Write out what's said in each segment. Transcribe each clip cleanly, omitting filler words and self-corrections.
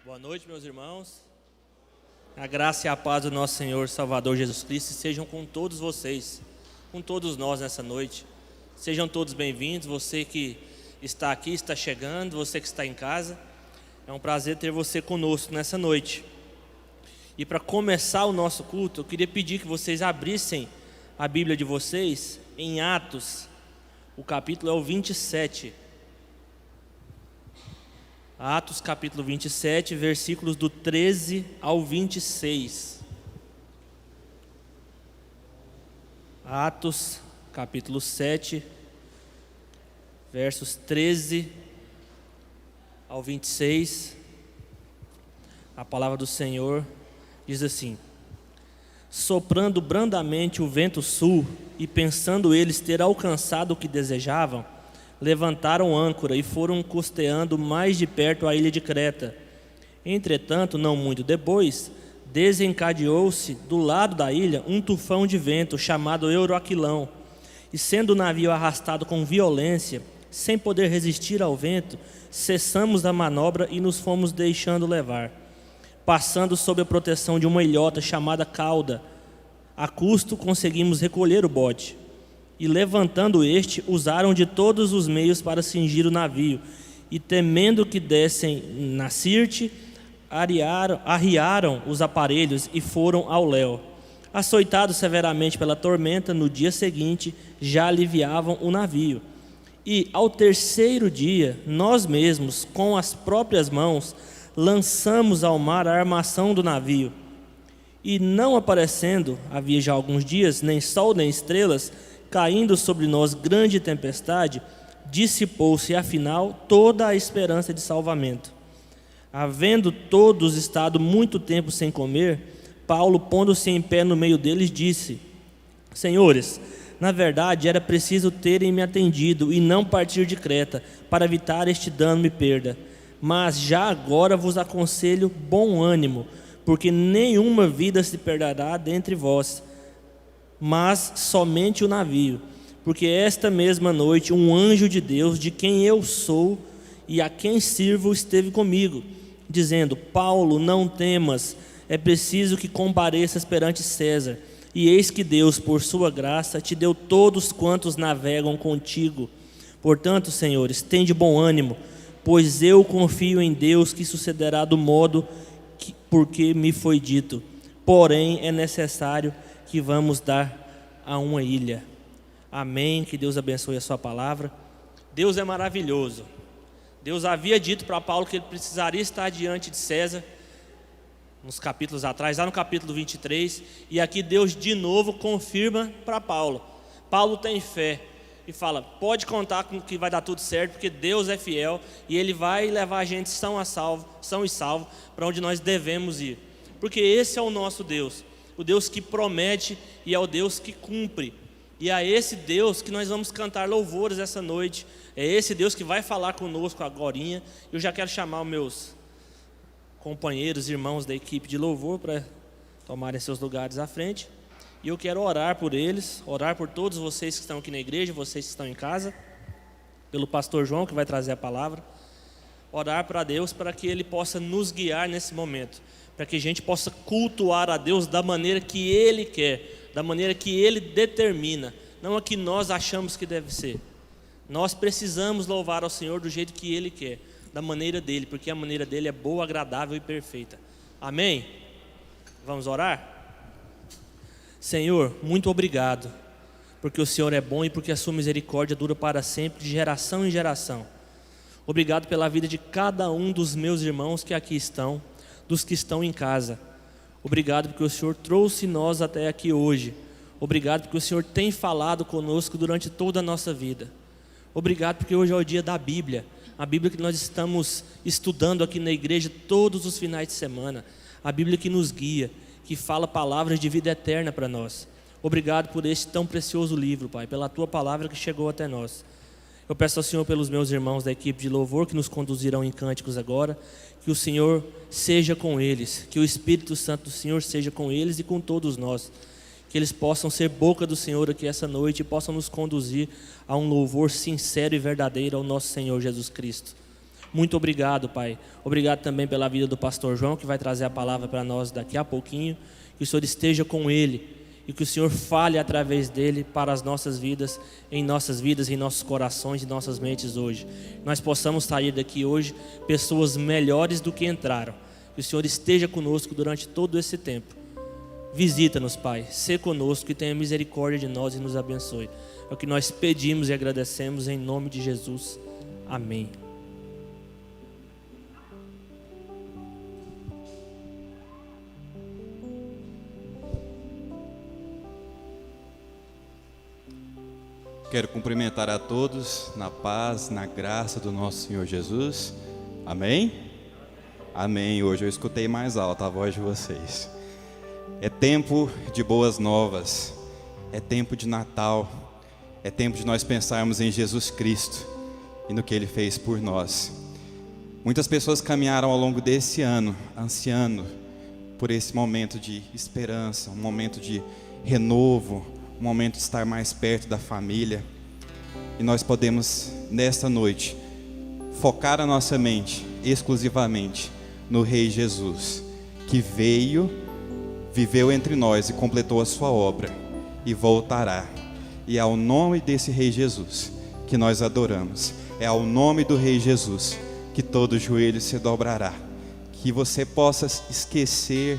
Boa noite, meus irmãos. A graça e a paz do nosso Senhor Salvador Jesus Cristo sejam com todos vocês, com todos nós nessa noite. Sejam todos bem-vindos, você que está aqui, está chegando, você que está em casa. É um prazer ter você conosco nessa noite. E para começar o nosso culto, eu queria pedir que vocês abrissem a Bíblia de vocês em Atos. O capítulo é o 27. Atos capítulo 27, versículos do 13 ao 26. Atos capítulo 7, versos 13 ao 26. A palavra do Senhor diz assim: soprando brandamente o vento sul, e pensando eles ter alcançado o que desejavam, levantaram âncora e foram costeando mais de perto a ilha de Creta. Entretanto, não muito depois, desencadeou-se do lado da ilha um tufão de vento chamado Euroaquilão, e sendo o navio arrastado com violência, sem poder resistir ao vento, cessamos da manobra e nos fomos deixando levar, passando sob a proteção de uma ilhota chamada Cauda. A custo conseguimos recolher o bote, e levantando este, usaram de todos os meios para cingir o navio, e temendo que dessem na Sirte, arriaram os aparelhos e foram ao léu. Açoitados severamente pela tormenta, no dia seguinte já aliviavam o navio. E ao terceiro dia, nós mesmos, com as próprias mãos, lançamos ao mar a armação do navio. E não aparecendo, havia já alguns dias, nem sol nem estrelas, caindo sobre nós grande tempestade, dissipou-se afinal toda a esperança de salvamento. Havendo todos estado muito tempo sem comer, Paulo, pondo-se em pé no meio deles, disse: Senhores, na verdade era preciso terem me atendido e não partir de Creta, para evitar este dano e perda. Mas já agora vos aconselho bom ânimo, porque nenhuma vida se perderá dentre vós, mas somente o navio. Porque esta mesma noite um anjo de Deus, de quem eu sou e a quem sirvo, esteve comigo, dizendo: Paulo, não temas, é preciso que compareças perante César. E eis que Deus, por sua graça, te deu todos quantos navegam contigo. Portanto, senhores, tende bom ânimo, pois eu confio em Deus que sucederá do modo porque me foi dito. Porém, é necessário que vamos dar a uma ilha. Amém. Que Deus abençoe a sua palavra. Deus é maravilhoso. Deus havia dito para Paulo que ele precisaria estar diante de César nos capítulos atrás, lá no capítulo 23, e aqui Deus de novo confirma para Paulo. Paulo tem fé e fala: pode contar com que vai dar tudo certo, porque Deus é fiel e Ele vai levar a gente são e salvo para onde nós devemos ir, porque esse é o nosso Deus, o Deus que promete e é o Deus que cumpre. E é esse Deus que nós vamos cantar louvores essa noite. É esse Deus que vai falar conosco agorinha. Eu já quero chamar os meus companheiros, irmãos da equipe de louvor para tomarem seus lugares à frente. E eu quero orar por eles, orar por todos vocês que estão aqui na igreja, vocês que estão em casa, pelo pastor João que vai trazer a palavra. Orar para Deus para que Ele possa nos guiar nesse momento, para que a gente possa cultuar a Deus da maneira que Ele quer, da maneira que Ele determina, não a que nós achamos que deve ser. Nós precisamos louvar ao Senhor do jeito que Ele quer, da maneira dEle, porque a maneira dEle é boa, agradável e perfeita. Amém? Vamos orar? Senhor, muito obrigado, porque o Senhor é bom e porque a sua misericórdia dura para sempre, de geração em geração. Obrigado pela vida de cada um dos meus irmãos que aqui estão, dos que estão em casa. Obrigado porque o Senhor trouxe nós até aqui hoje. Obrigado porque o Senhor tem falado conosco durante toda a nossa vida. Obrigado porque hoje é o dia da Bíblia, a Bíblia que nós estamos estudando aqui na igreja todos os finais de semana, a Bíblia que nos guia, que fala palavras de vida eterna para nós. Obrigado por este tão precioso livro, Pai, pela Tua palavra que chegou até nós. Eu peço ao Senhor pelos meus irmãos da equipe de louvor que nos conduzirão em cânticos agora, que o Senhor seja com eles, que o Espírito Santo do Senhor seja com eles e com todos nós, que eles possam ser boca do Senhor aqui essa noite e possam nos conduzir a um louvor sincero e verdadeiro ao nosso Senhor Jesus Cristo. Muito obrigado, Pai. Obrigado também pela vida do pastor João, que vai trazer a palavra para nós daqui a pouquinho. Que o Senhor esteja com ele e que o Senhor fale através dele para as nossas vidas, em nossos corações e nossas mentes hoje. Nós possamos sair daqui hoje pessoas melhores do que entraram. Que o Senhor esteja conosco durante todo esse tempo. Visita-nos, Pai, sê conosco e tenha misericórdia de nós e nos abençoe. É o que nós pedimos e agradecemos em nome de Jesus. Amém. Quero cumprimentar a todos na paz, na graça do nosso Senhor Jesus. Amém? Amém. Hoje eu escutei mais alto a voz de vocês. É tempo de boas novas, é tempo de Natal, é tempo de nós pensarmos em Jesus Cristo e no que Ele fez por nós. Muitas pessoas caminharam ao longo desse ano, ansiando por esse momento de esperança, um momento de renovo, um momento de estar mais perto da família. E nós podemos, nesta noite, focar a nossa mente exclusivamente no Rei Jesus, que veio, viveu entre nós e completou a sua obra, e voltará. E é ao nome desse Rei Jesus que nós adoramos, é ao nome do Rei Jesus que todo joelho se dobrará. Que você possa esquecer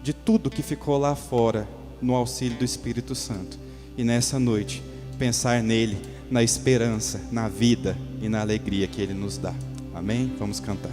de tudo que ficou lá fora, no auxílio do Espírito Santo, e nessa noite pensar nele, na esperança, na vida e na alegria que Ele nos dá. Amém? Vamos cantar.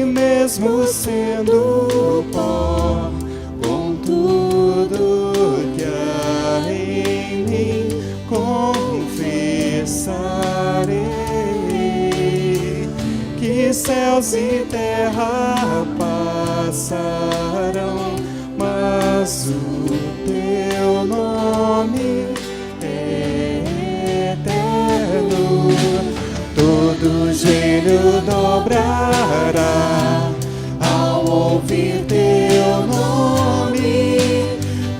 Mesmo sendo pó, com tudo que há em mim, confessarei que céus e terra passarão, mas o teu nome é eterno. Todo joelho dobrará ao ouvir teu nome,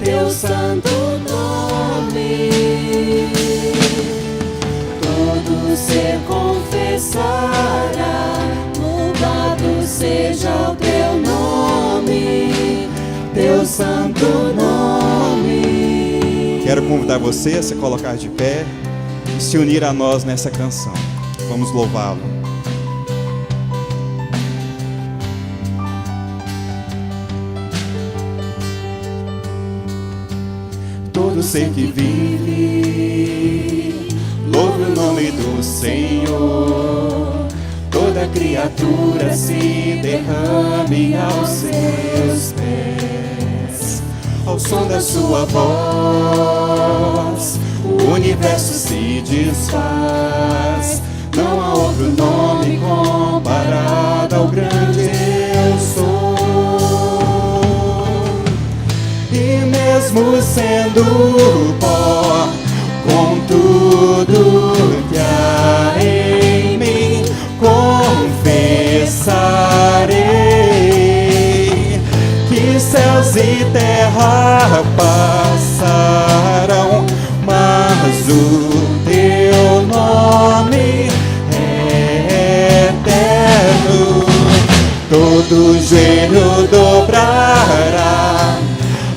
teu santo nome. Todo ser confessará, louvado seja o teu nome, teu santo nome. Quero convidar você a se colocar de pé e se unir a nós nessa canção. Vamos louvá-lo. Todo ser que vive, louve o nome do Senhor. Toda criatura se derrame aos seus pés. Ao som da sua voz, o universo se desfaz. Não há outro nome comparado ao grande eu sou. E mesmo sendo pó, com tudo que há em mim, confessarei que céus e terra passarão, mas o teu nome todo joelho dobrará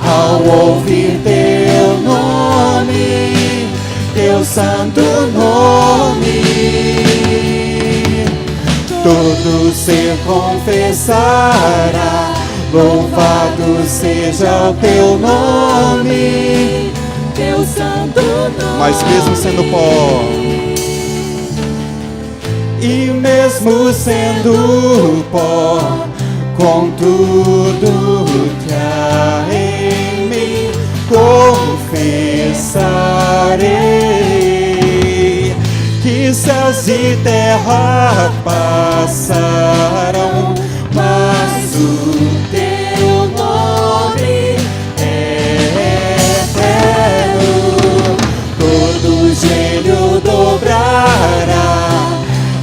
ao ouvir teu nome, teu santo nome. Todo ser confessará, louvado seja o teu nome, teu santo nome. Mas mesmo sendo pó, e mesmo sendo pó, contudo que há em mim, confessarei que céus e terra passarão, mas o teu nome é eterno. Todo joelho dobrará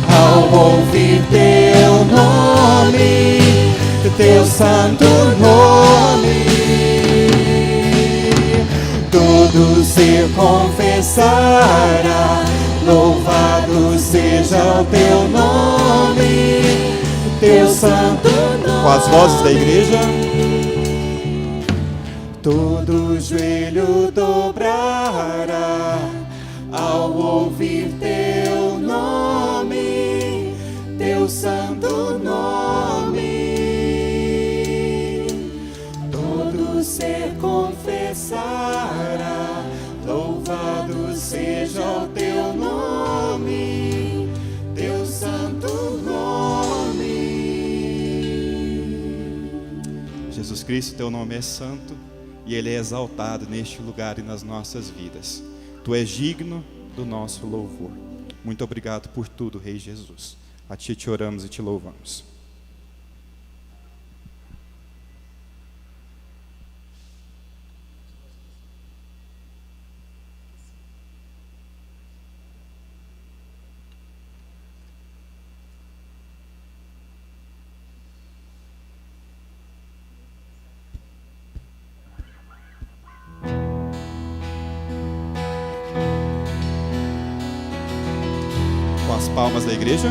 ao ouvir teu nome, teu santo nome. Todo ser confessará, louvado seja o teu nome, teu santo nome. com as vozes da igreja. Todo joelho dobrará ao ouvir teu nome, teu santo nome. Todo ser confessará, louvado seja o teu nome, teu santo nome. Jesus Cristo, teu nome é santo e ele é exaltado neste lugar e nas nossas vidas. Tu és digno do nosso louvor. Muito obrigado por tudo, Rei Jesus. A ti te oramos e te louvamos. Com as palmas da igreja.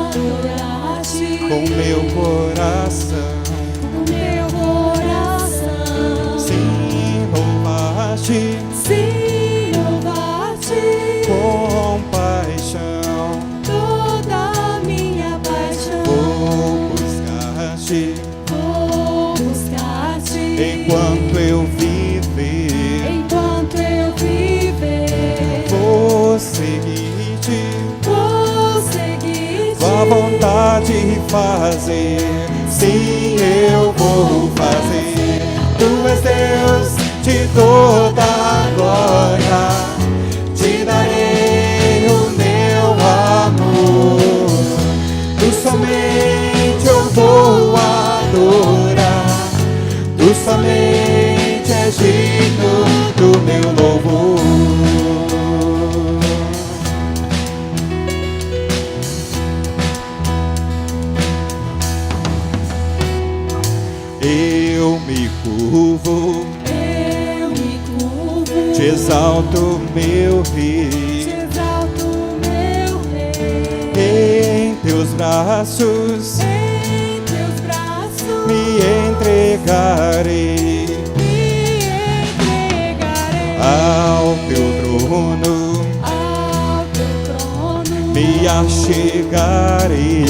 Adoraste com meu coração, sim, louvaste com paixão, Toda minha paixão vou buscar-te enquanto eu viver, vou seguir-te, tua vontade fazer, sim, eu vou fazer. Tu és Deus de toda a glória, te darei o meu amor, tu somente eu vou adorar, tu somente és digno do meu louvor. Eu me curvo, te exalto, meu Rei, em teus braços me entregarei, ao teu trono me achegarei,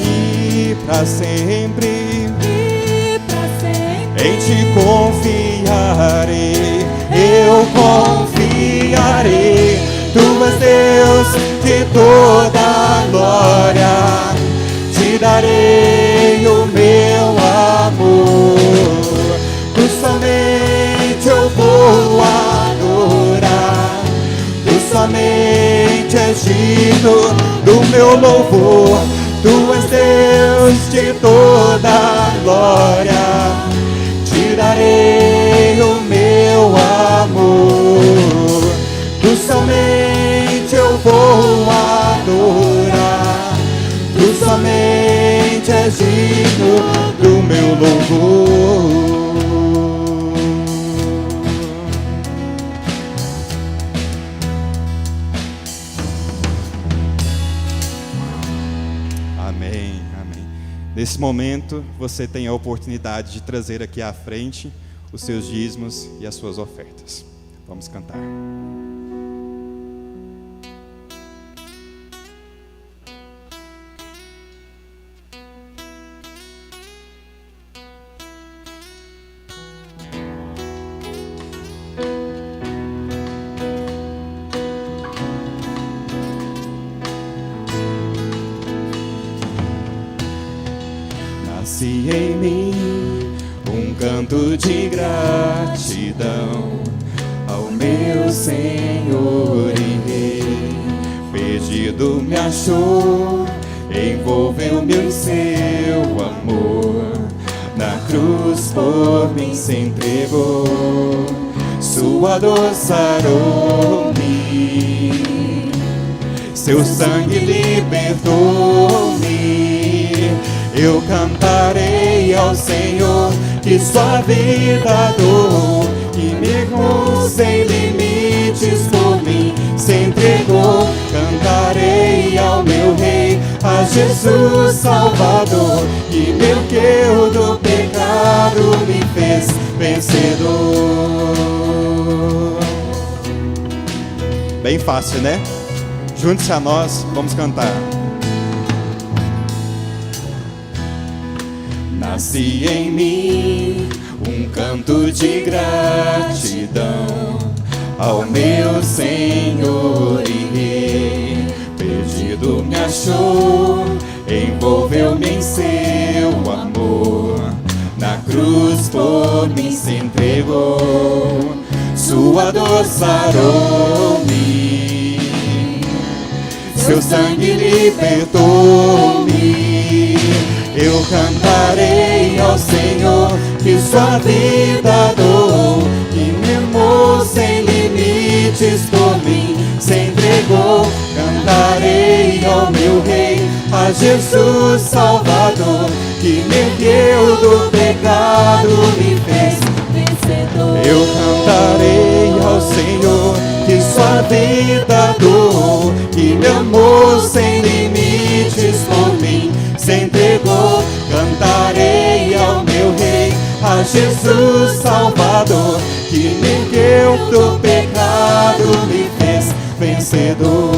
e para sempre em ti confiarei, eu confiarei. Tu és Deus de toda a glória, te darei o meu amor, tu somente eu vou adorar, tu somente és digno do meu louvor. Tu és Deus de toda a glória, te darei o meu amor, tu somente eu vou adorar, tu somente és digno do meu louvor. Amém. nesse momento, você tem a oportunidade de trazer aqui à frente os seus dízimos e as suas ofertas. Vamos cantar. Nasce em mim um canto de gratidão ao meu Senhor e Rei. Perdido me achou, envolveu-me em seu amor. Na cruz por mim se entregou, sua dor sarou-me, seu sangue libertou-me. Eu cantarei ao Senhor que sua vida doou, que mesmo sem limites por mim se entregou. Cantarei ao meu Rei, a Jesus Salvador, que meu eu do pecado me fez vencedor. Bem fácil, né? Junte-se a nós, vamos cantar. Nasce em mim um canto de gratidão ao meu Senhor e Rei. Perdido me achou, envolveu-me em seu amor. Na cruz por mim se entregou, sua dor sarou-me, seu sangue libertou-me. Eu cantarei ao Senhor que sua vida doou, que mesmo sem limites por mim se entregou. Cantarei ao meu Rei, a Jesus Salvador, que me ergueu do pecado, me fez vencedor. Eu cantarei ao Senhor que sua vida doou, que me amou sem limites por mim se entregou. Cantarei ao meu Rei, a Jesus Salvador, que me ergueu do pecado, me fez vencedor.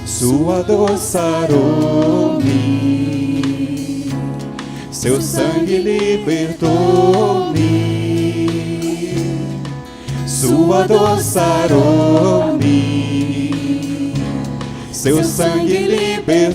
Sua dor sarou-me, seu sangue libertou-me. Sua dor sarou-me, seu sangue libertou-me.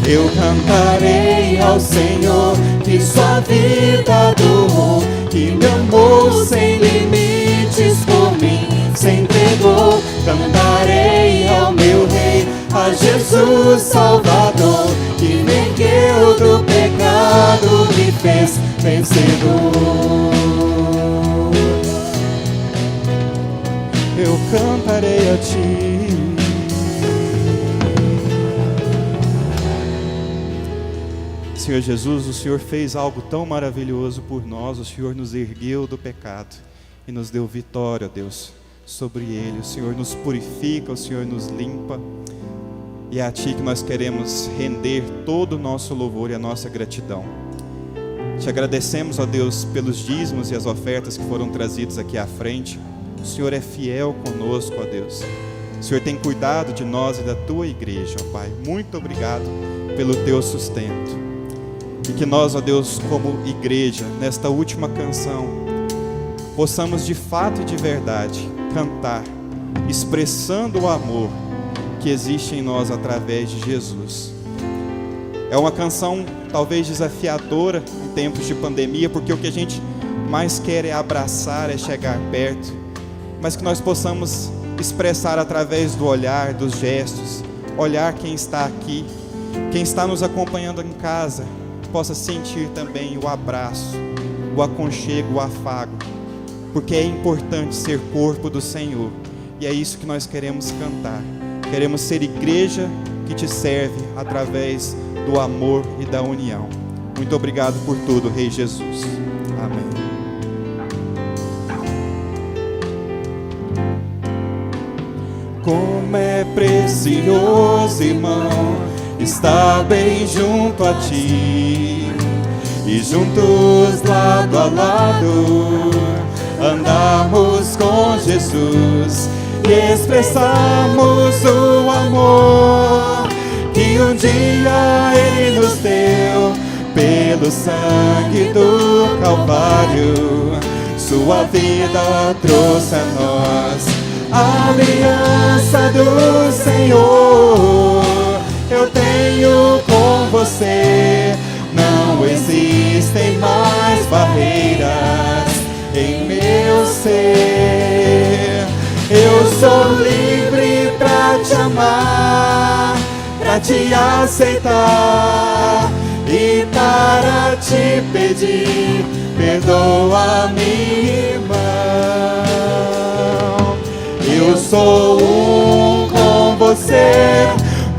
Eu cantarei ao Senhor que sua vida doou, que me amou sem limites por mim se entregou. Cantarei ao meu Rei, a Jesus Salvador, que me ergueu do pecado, me fez vencedor. Eu cantarei a ti. Senhor Jesus, o Senhor fez algo tão maravilhoso por nós. O Senhor nos ergueu do pecado e nos deu vitória, Deus, sobre ele. O Senhor nos purifica, o Senhor nos limpa. E é a Ti que nós queremos render todo o nosso louvor e a nossa gratidão. Te agradecemos, ó Deus, pelos dízimos e as ofertas que foram trazidos aqui à frente. O Senhor é fiel conosco, ó Deus. O Senhor tem cuidado de nós e da Tua igreja, ó Pai. Muito obrigado pelo Teu sustento. E que nós, ó Deus, como igreja, nesta última canção, possamos de fato e de verdade cantar, expressando o amor que existe em nós através de Jesus. É uma canção talvez desafiadora em tempos de pandemia, porque o que a gente mais quer é abraçar, é chegar perto, mas que nós possamos expressar através do olhar, dos gestos, olhar quem está aqui, quem está nos acompanhando em casa, possa sentir também o abraço, o aconchego, o afago, porque é importante ser corpo do Senhor, e é isso que nós queremos cantar. Queremos ser igreja que te serve através do amor e da união. Muito obrigado por tudo, Rei Jesus. Amém. Como é precioso, irmão, estar bem junto a ti, e juntos lado a lado andarmos com Jesus e expressarmos o amor que um dia Ele nos deu pelo sangue do Calvário. Sua vida trouxe a nós a aliança do Senhor. Eu tenho com você, não existem mais barreiras em meu ser. Eu sou livre pra te amar, pra te aceitar e para te pedir, perdoa-me, irmão. Eu sou um com você,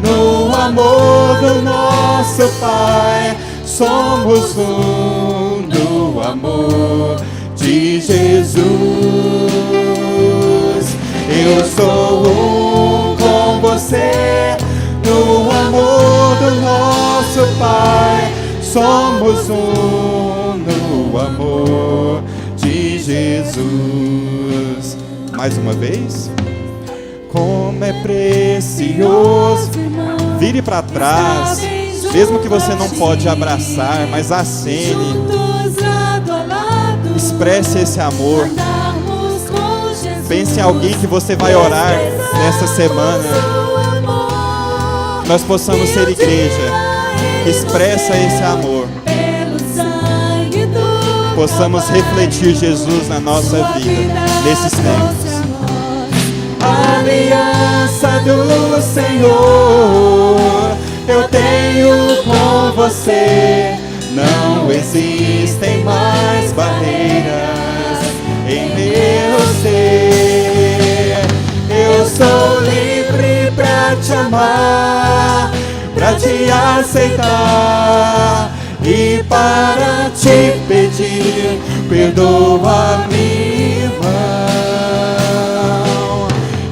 no amor do nosso Pai. Somos um no amor de Jesus. Eu sou um com você, no amor do nosso Pai. Somos um no amor de Jesus. Mais uma vez. Como é precioso. Vire para trás, mesmo que você não pode abraçar, mas acene. Expresse esse amor. Pense em alguém que você vai orar nessa semana. Nós possamos ser igreja que expressa esse amor. Possamos refletir Jesus na nossa vida nesses tempos. Aliança do Senhor, eu tenho com você. Não existem mais barreiras em meu ser. Eu sou livre pra te amar, pra te aceitar e para te pedir, perdoa-me, irmão.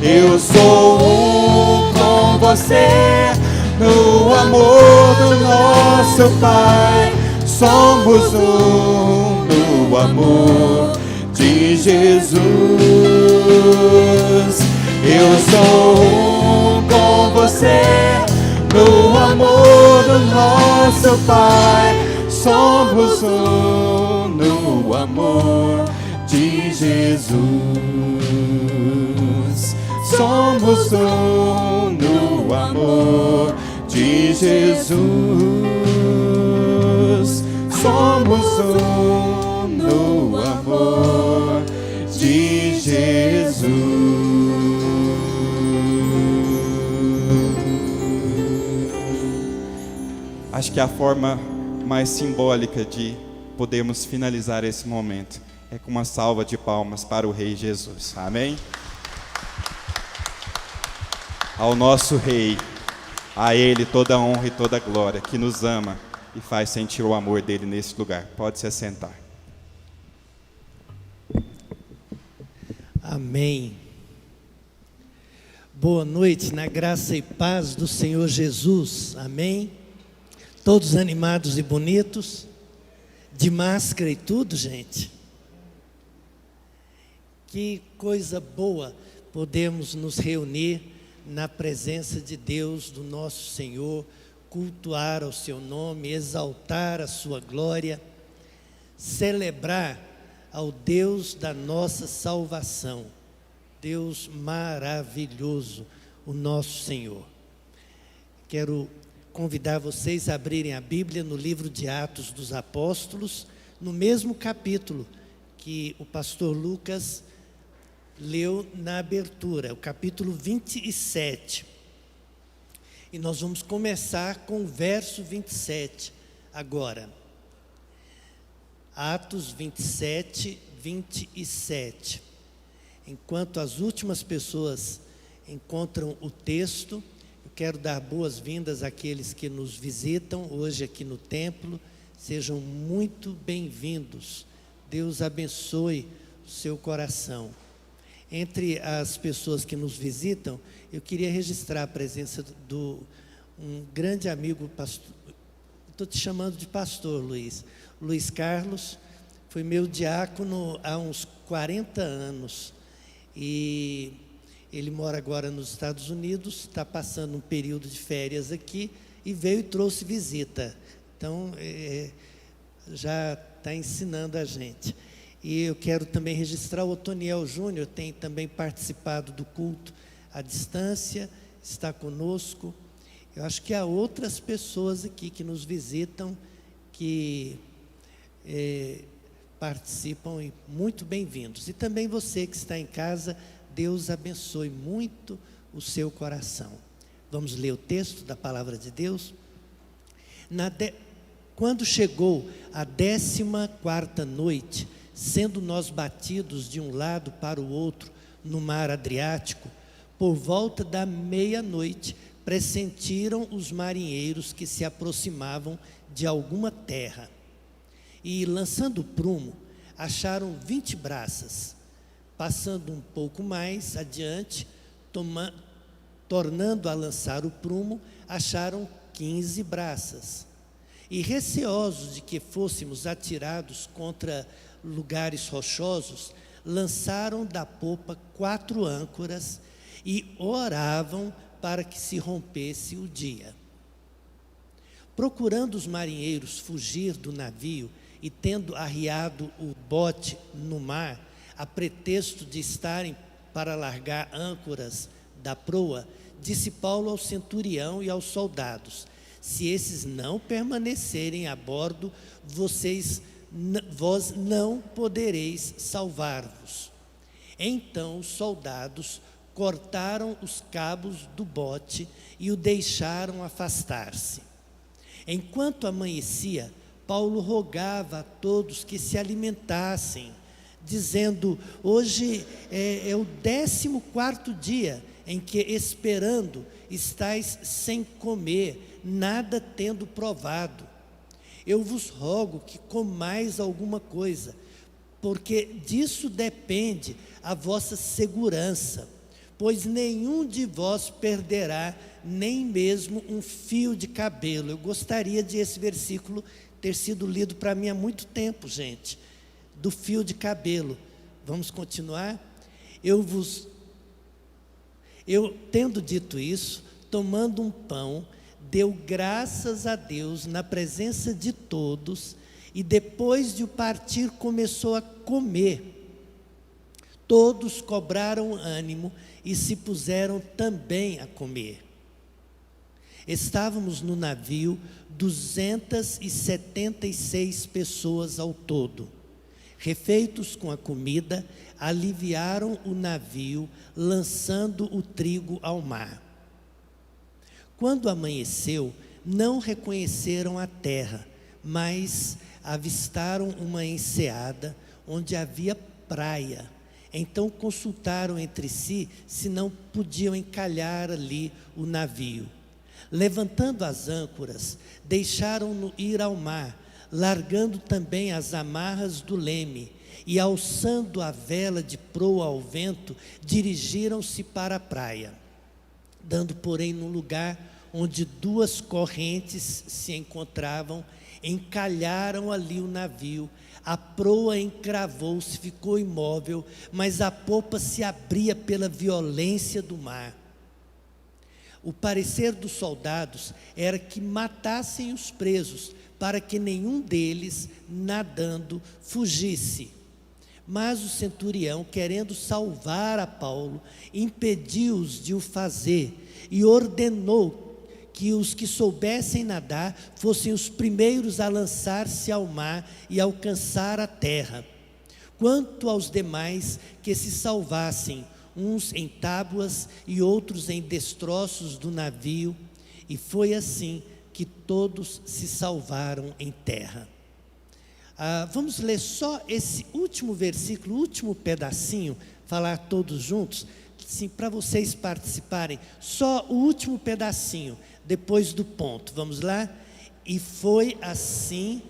Eu sou um com você, no amor do nosso Pai. Somos um no amor de Jesus. Eu sou um com você, no amor do nosso Pai. Somos um no amor de Jesus. Somos um no amor de Jesus. Somos um no amor de Jesus. Acho que a forma mais simbólica de podermos finalizar esse momento é com uma salva de palmas para o Rei Jesus. Amém? Ao nosso Rei, a Ele toda a honra e toda a glória, que nos ama e faz sentir o amor dele nesse lugar. Pode se assentar. Amém. Boa noite, na graça e paz do Senhor Jesus. Amém. Todos animados e bonitos, de máscara e tudo, gente. Que coisa boa podemos nos reunir na presença de Deus, do nosso Senhor, cultuar ao seu nome, exaltar a sua glória, celebrar ao Deus da nossa salvação, Deus maravilhoso, o nosso Senhor. Quero convidar vocês a abrirem a Bíblia no livro de Atos dos Apóstolos, no mesmo capítulo que o pastor Lucas leu na abertura, o capítulo 27. E nós vamos começar com o verso 27 agora. Atos 27, 27. Enquanto as últimas pessoas encontram o texto, eu quero dar boas-vindas àqueles que nos visitam hoje aqui no templo. Sejam muito bem-vindos. Deus abençoe o seu coração. Entre as pessoas que nos visitam, eu queria registrar a presença do um grande amigo, pastor, estou te chamando de pastor, Luiz. Luiz Carlos foi meu diácono há uns 40 anos. E ele mora agora nos Estados Unidos, está passando um período de férias aqui e veio e trouxe visita. Então, já está ensinando a gente. E eu quero também registrar o Otoniel Júnior, tem também participado do culto à distância, está conosco. Eu acho que há outras pessoas aqui que nos visitam, que participam, e muito bem-vindos. E também você que está em casa, Deus abençoe muito o seu coração. Vamos ler o texto da palavra de Deus? Quando chegou a 14ª noite, sendo nós batidos de um lado para o outro no mar Adriático, por volta da meia-noite, pressentiram os marinheiros que se aproximavam de alguma terra. E, lançando o prumo, acharam 20 braças. Passando um pouco mais adiante, tornando a lançar o prumo, acharam 15 braças. E, receosos de que fôssemos atirados contra lugares rochosos, lançaram da popa 4 âncoras e oravam para que se rompesse o dia. Procurando os marinheiros fugir do navio e tendo arriado o bote no mar, a pretexto de estarem para largar âncoras da proa, disse Paulo ao centurião e aos soldados: se esses não permanecerem a bordo, vós não podereis salvar-vos. Então os soldados cortaram os cabos do bote e o deixaram afastar-se. Enquanto amanhecia, Paulo rogava a todos que se alimentassem, dizendo: hoje é o 14º dia em que, esperando, estáis sem comer, nada tendo provado. Eu vos rogo que comais alguma coisa, porque disso depende a vossa segurança. Pois nenhum de vós perderá nem mesmo um fio de cabelo. Eu gostaria de esse versículo ter sido lido para mim há muito tempo, gente. Do fio de cabelo. Vamos continuar? Tendo dito isso, tomando um pão, deu graças a Deus na presença de todos, e depois de o partir começou a comer. Todos cobraram ânimo e se puseram também a comer. Estávamos no navio 276 pessoas ao todo. Refeitos com a comida, aliviaram o navio, lançando o trigo ao mar. Quando amanheceu, não reconheceram a terra, mas avistaram uma enseada onde havia praia. Então consultaram entre si se não podiam encalhar ali o navio. Levantando as âncoras, deixaram-no ir ao mar, largando também as amarras do leme, e alçando a vela de proa ao vento, dirigiram-se para a praia. Dando, porém, no lugar onde 2 correntes se encontravam, encalharam ali o navio. A proa encravou-se, ficou imóvel, mas a popa se abria pela violência do mar. O parecer dos soldados era que matassem os presos, para que nenhum deles, nadando, fugisse. Mas o centurião, querendo salvar a Paulo, impediu-os de o fazer e ordenou que os que soubessem nadar fossem os primeiros a lançar-se ao mar e alcançar a terra. Quanto aos demais, que se salvassem, uns em tábuas e outros em destroços do navio, e foi assim que todos se salvaram em terra. Vamos ler só esse último versículo, último pedacinho, falar todos juntos, sim, para vocês participarem, só o último pedacinho, depois do ponto. Vamos lá? E foi assim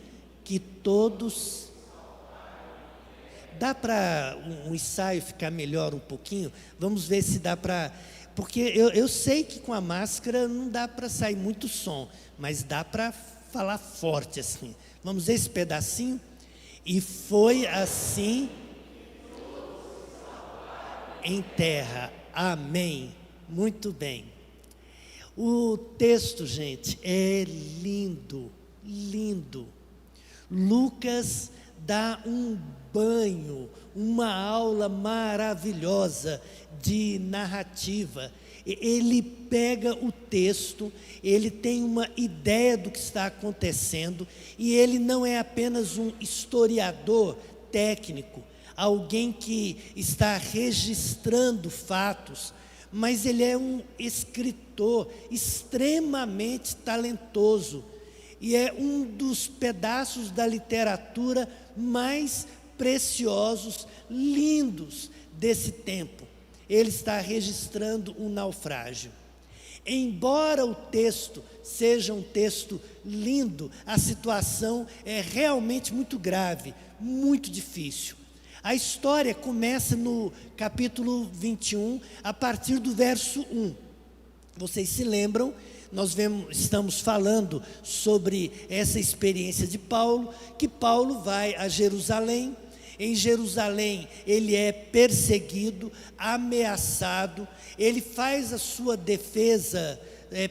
que todos... dá para um ensaio ficar melhor um pouquinho? Vamos ver se dá para... Porque eu sei que com a máscara não dá para sair muito som, mas dá para falar forte assim. Vamos ver esse pedacinho? E foi assim em terra. Amém. Muito bem. O texto, gente, é lindo, lindo. Lucas dá um banho, uma aula maravilhosa de narrativa. Ele pega o texto, ele tem uma ideia do que está acontecendo, e ele não é apenas um historiador técnico, alguém que está registrando fatos, mas ele é um escritor extremamente talentoso, e é um dos pedaços da literatura mais preciosos, lindos desse tempo. Ele está registrando um naufrágio. Embora o texto seja um texto lindo, a situação é realmente muito grave, muito difícil. A história começa no capítulo 21, a partir do verso 1. Vocês se lembram? Estamos falando sobre essa experiência de Paulo, que Paulo vai a Jerusalém. Em Jerusalém ele é perseguido, ameaçado, ele faz a sua defesa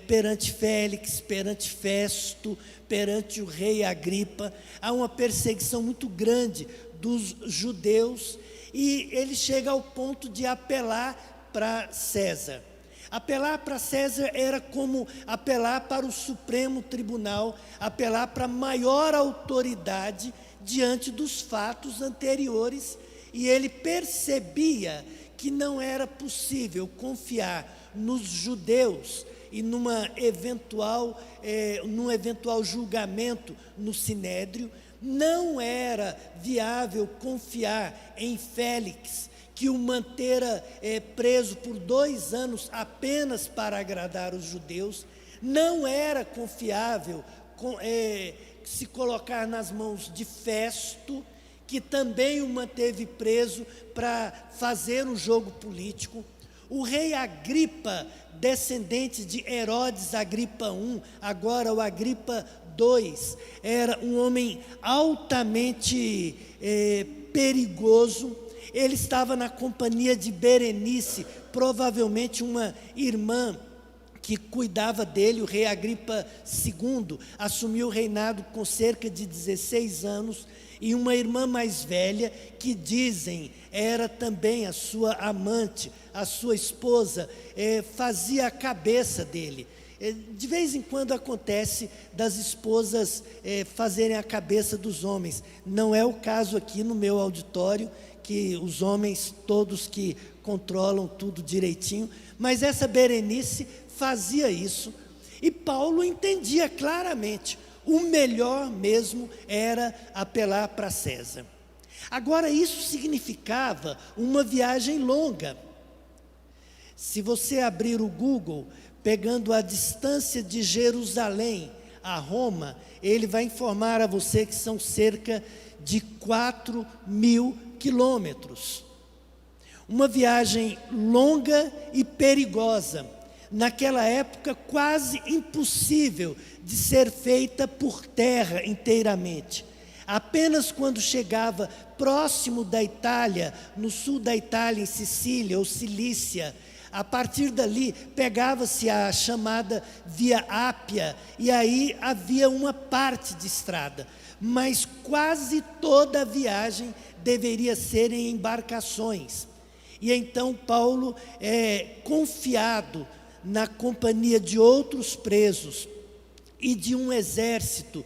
perante Félix, perante Festo, perante o rei Agripa. Há uma perseguição muito grande dos judeus, e ele chega ao ponto de apelar para César. Apelar para César era como apelar para o Supremo Tribunal, apelar para a maior autoridade diante dos fatos anteriores, e ele percebia que não era possível confiar nos judeus e num eventual julgamento no Sinédrio. Não era viável confiar em Félix, que o mantera preso por 2 anos apenas para agradar os judeus. Não era confiável se colocar nas mãos de Festo, que também o manteve preso para fazer um jogo político. O rei Agripa, descendente de Herodes Agripa I, agora o Agripa II, era um homem altamente perigoso. Ele estava na companhia de Berenice, provavelmente uma irmã que cuidava dele. O rei Agripa II assumiu o reinado com cerca de 16 anos, e uma irmã mais velha, que dizem era também a sua amante, a sua esposa, fazia a cabeça dele. De vez em quando acontece das esposas fazerem a cabeça dos homens. Não é o caso aqui no meu auditório, que os homens todos que controlam tudo direitinho, mas essa Berenice fazia isso, e Paulo entendia claramente, o melhor mesmo era apelar para César. Agora, isso significava uma viagem longa. Se você abrir o Google, pegando a distância de Jerusalém a Roma, ele vai informar a você que são cerca de 4.000 quilômetros. Uma viagem longa e perigosa. Naquela época, quase impossível de ser feita por terra inteiramente. Apenas quando chegava próximo da Itália, no sul da Itália, em Sicília ou Cilícia, a partir dali pegava-se a chamada Via Ápia, e aí havia uma parte de estrada, mas quase toda a viagem deveria ser em embarcações. E então Paulo confiado na companhia de outros presos e de um exército,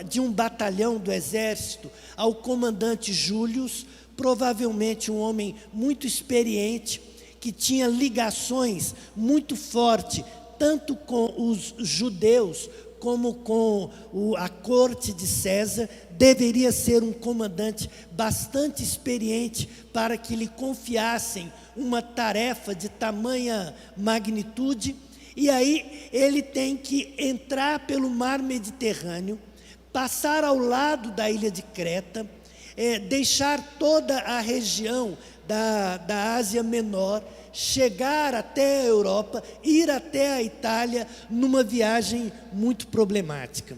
de um batalhão do exército, ao comandante Július, provavelmente um homem muito experiente, que tinha ligações muito fortes, tanto com os judeus como com a corte de César. Deveria ser um comandante bastante experiente para que lhe confiassem uma tarefa de tamanha magnitude. E aí ele tem que entrar pelo mar Mediterrâneo, passar ao lado da ilha de Creta, deixar toda a região da Ásia Menor, chegar até a Europa, ir até a Itália, numa viagem muito problemática.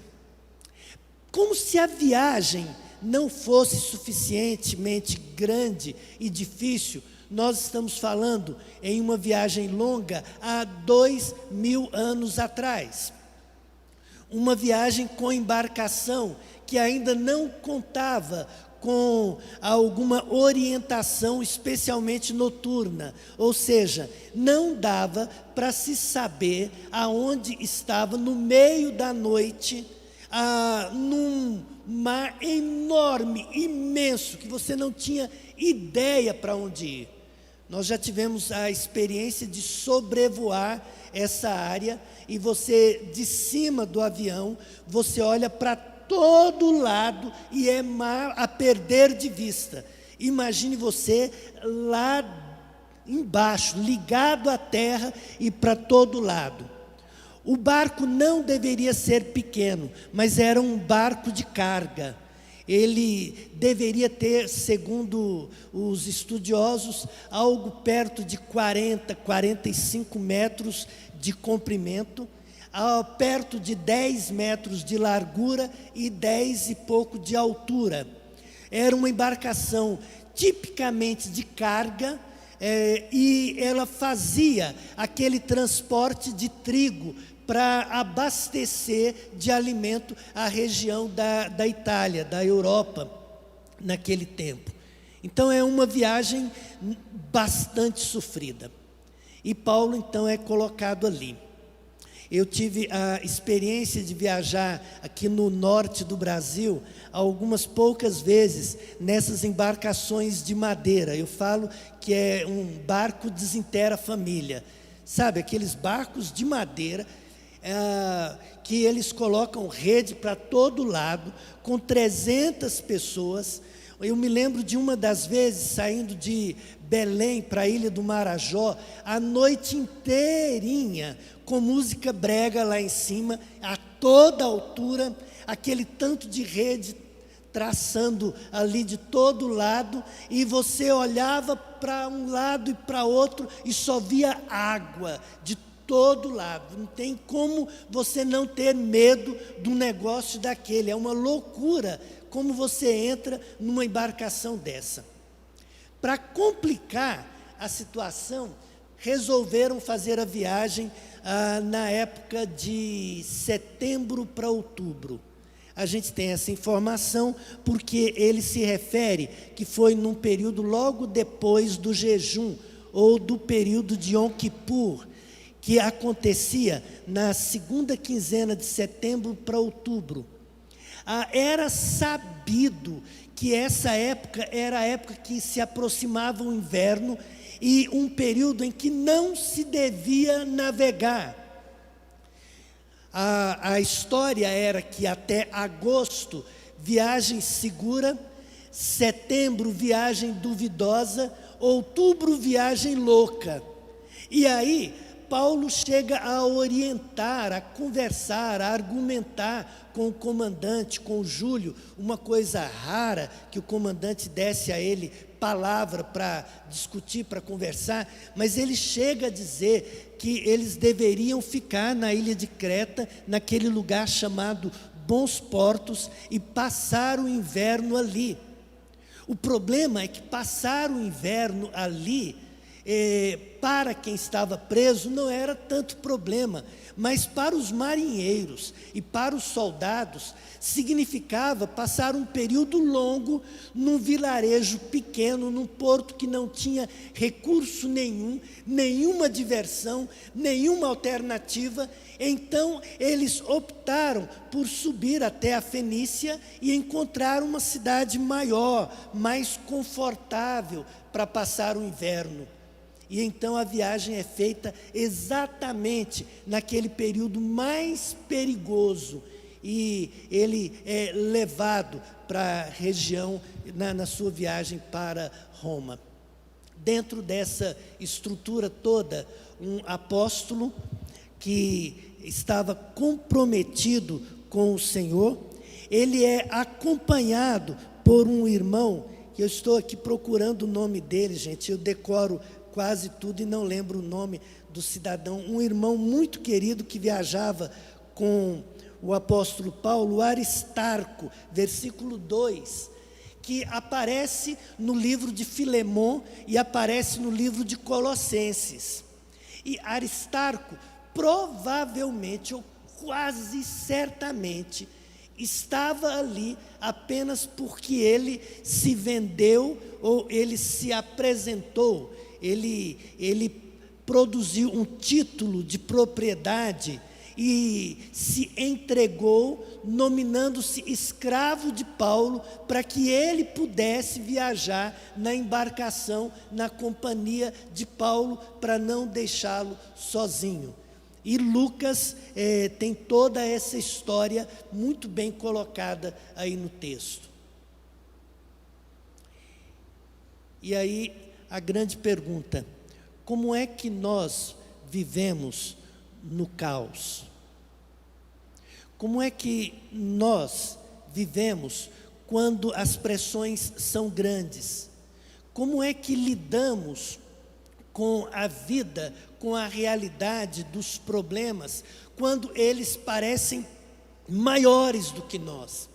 Como se a viagem não fosse suficientemente grande e difícil, nós estamos falando em uma viagem longa há 2000 anos atrás. Uma viagem com embarcação que ainda não contava com alguma orientação, especialmente noturna, ou seja, não dava para se saber aonde estava no meio da noite, num mar enorme, imenso, que você não tinha ideia para onde ir. Nós já tivemos a experiência de sobrevoar essa área, e você, de cima do avião, você olha para todo lado e é mar a perder de vista. Imagine você lá embaixo, ligado à terra e para todo lado. O barco não deveria ser pequeno, mas era um barco de carga. Ele deveria ter, segundo os estudiosos, algo perto de 40, 45 metros de comprimento, perto de 10 metros de largura e 10 e pouco de altura. Era uma embarcação tipicamente de carga, e ela fazia aquele transporte de trigo para abastecer de alimento a região da Itália, da Europa, naquele tempo. Então é uma viagem bastante sofrida. E Paulo então é colocado ali. Eu tive a experiência de viajar aqui no norte do Brasil algumas poucas vezes nessas embarcações de madeira. Eu falo que é um barco desintegra a família. Sabe, aqueles barcos de madeira que eles colocam rede para todo lado, com 300 pessoas. Eu me lembro de uma das vezes, saindo de Belém para a Ilha do Marajó, a noite inteirinha, com música brega lá em cima, a toda altura, aquele tanto de rede traçando ali de todo lado, e você olhava para um lado e para outro e só via água de todo lado. Não tem como você não ter medo do negócio daquele. É uma loucura como você entra numa embarcação dessa. Para complicar a situação, resolveram fazer a viagem na época de setembro para outubro. A gente tem essa informação porque ele se refere que foi num período logo depois do jejum, ou do período de Yom Kippur, que acontecia na segunda quinzena de setembro para outubro. Era sabido que essa época era a época que se aproximava o inverno e um período em que não se devia navegar. A história era que até agosto, viagem segura, setembro, viagem duvidosa, outubro, viagem louca. E aí, Paulo chega a orientar, a conversar, a argumentar com o comandante, com o Júlio, uma coisa rara, que o comandante desse a ele palavra para discutir, para conversar, mas ele chega a dizer que eles deveriam ficar na ilha de Creta, naquele lugar chamado Bons Portos, e passar o inverno ali. O problema é que passar o inverno ali, para quem estava preso, não era tanto problema, mas para os marinheiros e para os soldados, significava passar um período longo num vilarejo pequeno, num porto que não tinha recurso nenhum, nenhuma diversão, nenhuma alternativa. Então eles optaram por subir até a Fenícia e encontrar uma cidade maior, mais confortável para passar o inverno. E então a viagem é feita exatamente naquele período mais perigoso, e ele é levado para a região, na sua viagem para Roma. Dentro dessa estrutura toda, um apóstolo que estava comprometido com o Senhor, ele é acompanhado por um irmão, que eu estou aqui procurando o nome dele, gente, eu decoro quase tudo e não lembro o nome do cidadão, um irmão muito querido que viajava com o apóstolo Paulo, o Aristarco, versículo 2, que aparece no livro de Filemon e aparece no livro de Colossenses. E Aristarco, provavelmente, ou quase certamente, estava ali apenas porque ele se vendeu ou ele se apresentou, ele produziu um título de propriedade e se entregou, nominando-se escravo de Paulo, para que ele pudesse viajar na embarcação, na companhia de Paulo, para não deixá-lo sozinho. E Lucas tem toda essa história muito bem colocada aí no texto. E aí a grande pergunta: como é que nós vivemos no caos? Como é que nós vivemos quando as pressões são grandes? Como é que lidamos com a vida, com a realidade dos problemas, quando eles parecem maiores do que nós?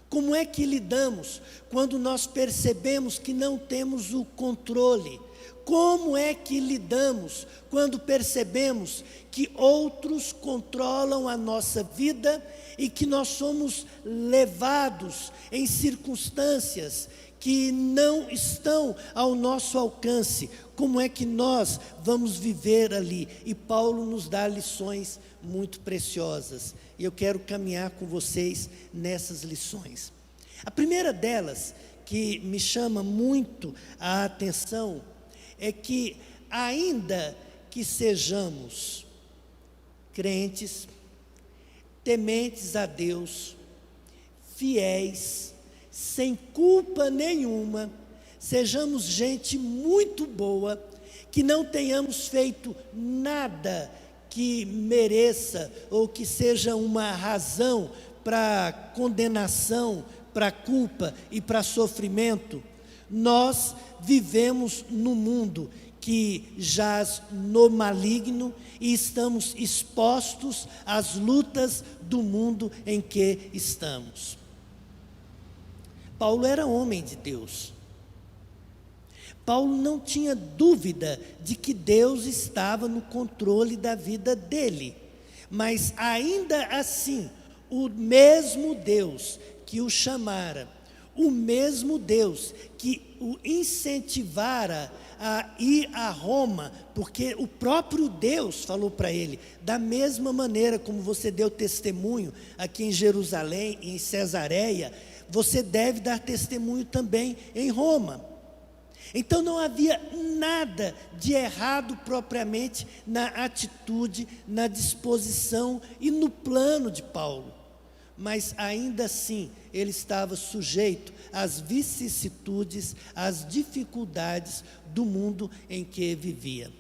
Como é que lidamos quando nós percebemos que não temos o controle? Como é que lidamos quando percebemos que outros controlam a nossa vida e que nós somos levados em circunstâncias que não estão ao nosso alcance? Como é que nós vamos viver ali? E Paulo nos dá lições muito preciosas. E eu quero caminhar com vocês nessas lições. A primeira delas, que me chama muito a atenção, é que ainda que sejamos crentes, tementes a Deus, fiéis, sem culpa nenhuma, sejamos gente muito boa, que não tenhamos feito nada que mereça ou que seja uma razão para condenação, para culpa e para sofrimento, nós vivemos num mundo que jaz no maligno e estamos expostos às lutas do mundo em que estamos. Paulo era homem de Deus. Paulo não tinha dúvida de que Deus estava no controle da vida dele, mas ainda assim, o mesmo Deus que o chamara, o mesmo Deus que o incentivara a ir a Roma, porque o próprio Deus falou para ele, da mesma maneira como você deu testemunho aqui em Jerusalém, em Cesareia, você deve dar testemunho também em Roma. Então não havia nada de errado propriamente na atitude, na disposição e no plano de Paulo. Mas ainda assim, ele estava sujeito às vicissitudes, às dificuldades do mundo em que vivia.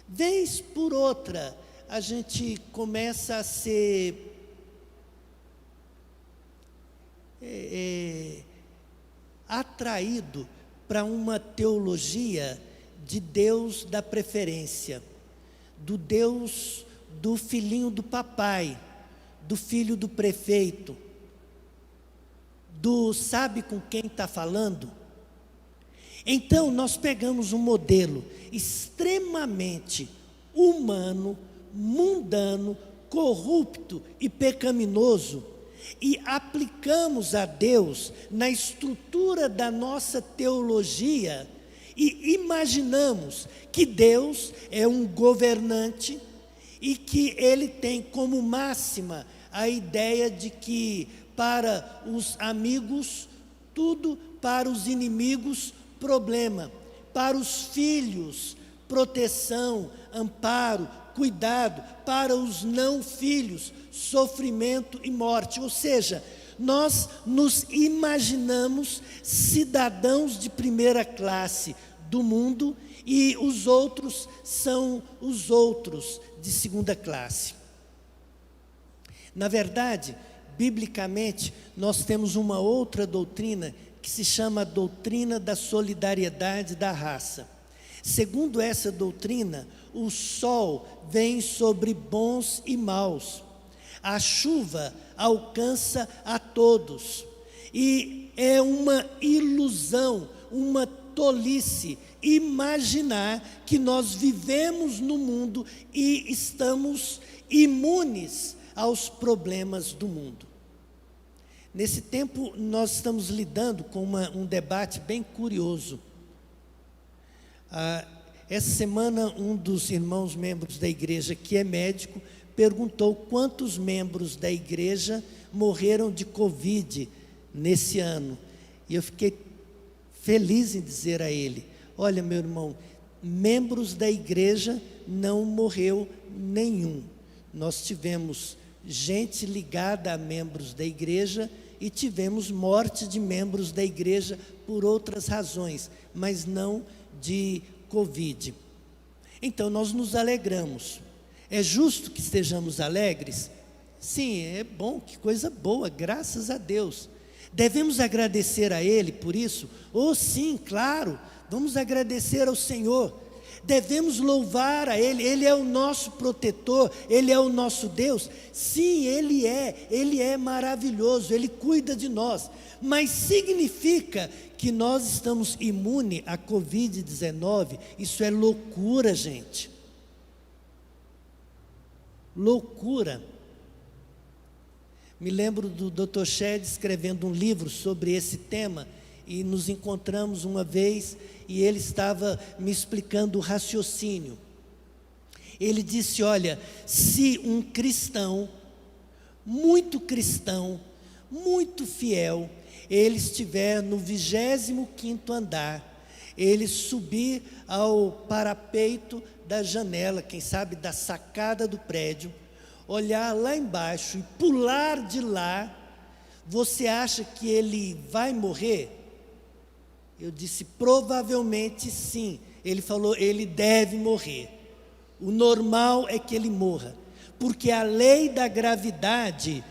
Vez por outra, a gente começa a ser atraído para uma teologia de Deus da preferência, do Deus do filhinho do papai, do filho do prefeito, do sabe com quem está falando. Então nós pegamos um modelo extremamente humano, mundano, corrupto e pecaminoso e aplicamos a Deus na estrutura da nossa teologia e imaginamos que Deus é um governante e que Ele tem como máxima a ideia de que para os amigos tudo, para os inimigos problema, para os filhos proteção, amparo, cuidado, para os não filhos sofrimento e morte. Ou seja, nós nos imaginamos cidadãos de primeira classe do mundo e os outros são os outros de segunda classe. Na verdade, biblicamente, nós temos uma outra doutrina que se chama a doutrina da solidariedade da raça. Segundo essa doutrina, o sol vem sobre bons e maus. A chuva alcança a todos. E é uma ilusão, uma tolice imaginar que nós vivemos no mundo e estamos imunes aos problemas do mundo. Nesse tempo, nós estamos lidando com um debate bem curioso. Essa semana, um dos irmãos membros da igreja, que é médico, perguntou quantos membros da igreja morreram de Covid nesse ano. E eu fiquei feliz em dizer a ele: olha, meu irmão, membros da igreja não morreu nenhum. Nós tivemos gente ligada a membros da igreja e tivemos morte de membros da igreja por outras razões, mas não de Covid. Então nós nos alegramos. É justo que estejamos alegres? Sim, é bom, que coisa boa, graças a Deus. Devemos agradecer a Ele por isso? Oh, sim, claro, vamos agradecer ao Senhor. Devemos louvar a Ele, Ele é o nosso protetor, Ele é o nosso Deus. Sim, Ele é maravilhoso, Ele cuida de nós. Mas significa que nós estamos imunes à Covid-19? Isso é loucura, gente. Loucura. Me lembro do Dr. Shedd escrevendo um livro sobre esse tema, e nos encontramos uma vez e ele estava me explicando o raciocínio. Ele disse: olha, se um cristão, muito fiel, ele estiver no 25º andar, ele subir ao parapeito da janela, quem sabe da sacada do prédio, olhar lá embaixo e pular de lá, você acha que ele vai morrer? Eu disse: provavelmente sim. Ele falou: ele deve morrer. O normal é que ele morra, porque a lei da gravidade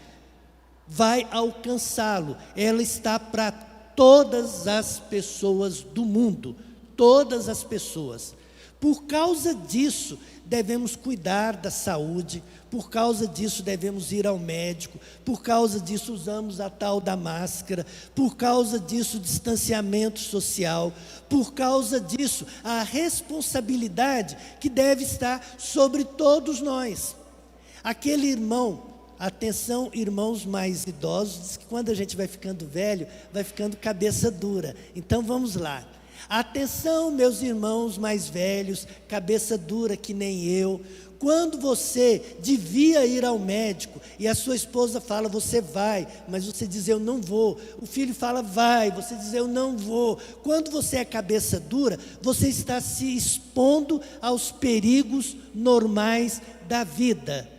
vai alcançá-lo. Ela está para todas as pessoas do mundo, todas as pessoas. Por causa disso, devemos cuidar da saúde, por causa disso devemos ir ao médico, por causa disso usamos a tal da máscara, por causa disso distanciamento social, por causa disso a responsabilidade que deve estar sobre todos nós. Aquele irmão, atenção irmãos mais idosos, diz que quando a gente vai ficando velho, vai ficando cabeça dura. Então vamos lá. Atenção, meus irmãos mais velhos, cabeça dura que nem eu. Quando você devia ir ao médico e a sua esposa fala: você vai, mas você diz: eu não vou. O filho fala: vai, você diz: eu não vou. Quando você é cabeça dura, você está se expondo aos perigos normais da vida.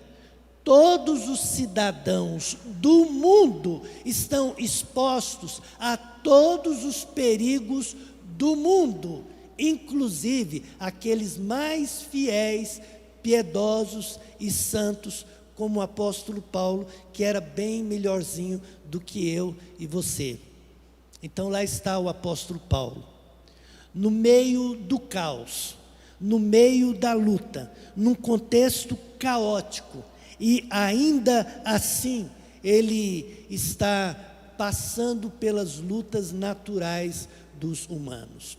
Todos os cidadãos do mundo estão expostos a todos os perigos do mundo, inclusive aqueles mais fiéis, piedosos e santos, como o apóstolo Paulo, que era bem melhorzinho do que eu e você. Então lá está o apóstolo Paulo, no meio do caos, no meio da luta, num contexto caótico, e ainda assim ele está passando pelas lutas naturais dos humanos.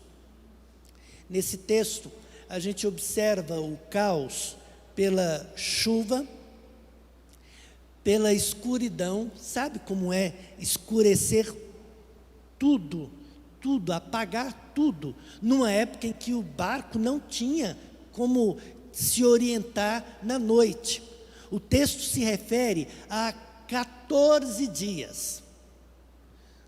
Nesse texto, a gente observa o caos pela chuva, pela escuridão. Sabe como é escurecer tudo, apagar tudo, numa época em que o barco não tinha como se orientar na noite. O texto se refere a 14 dias.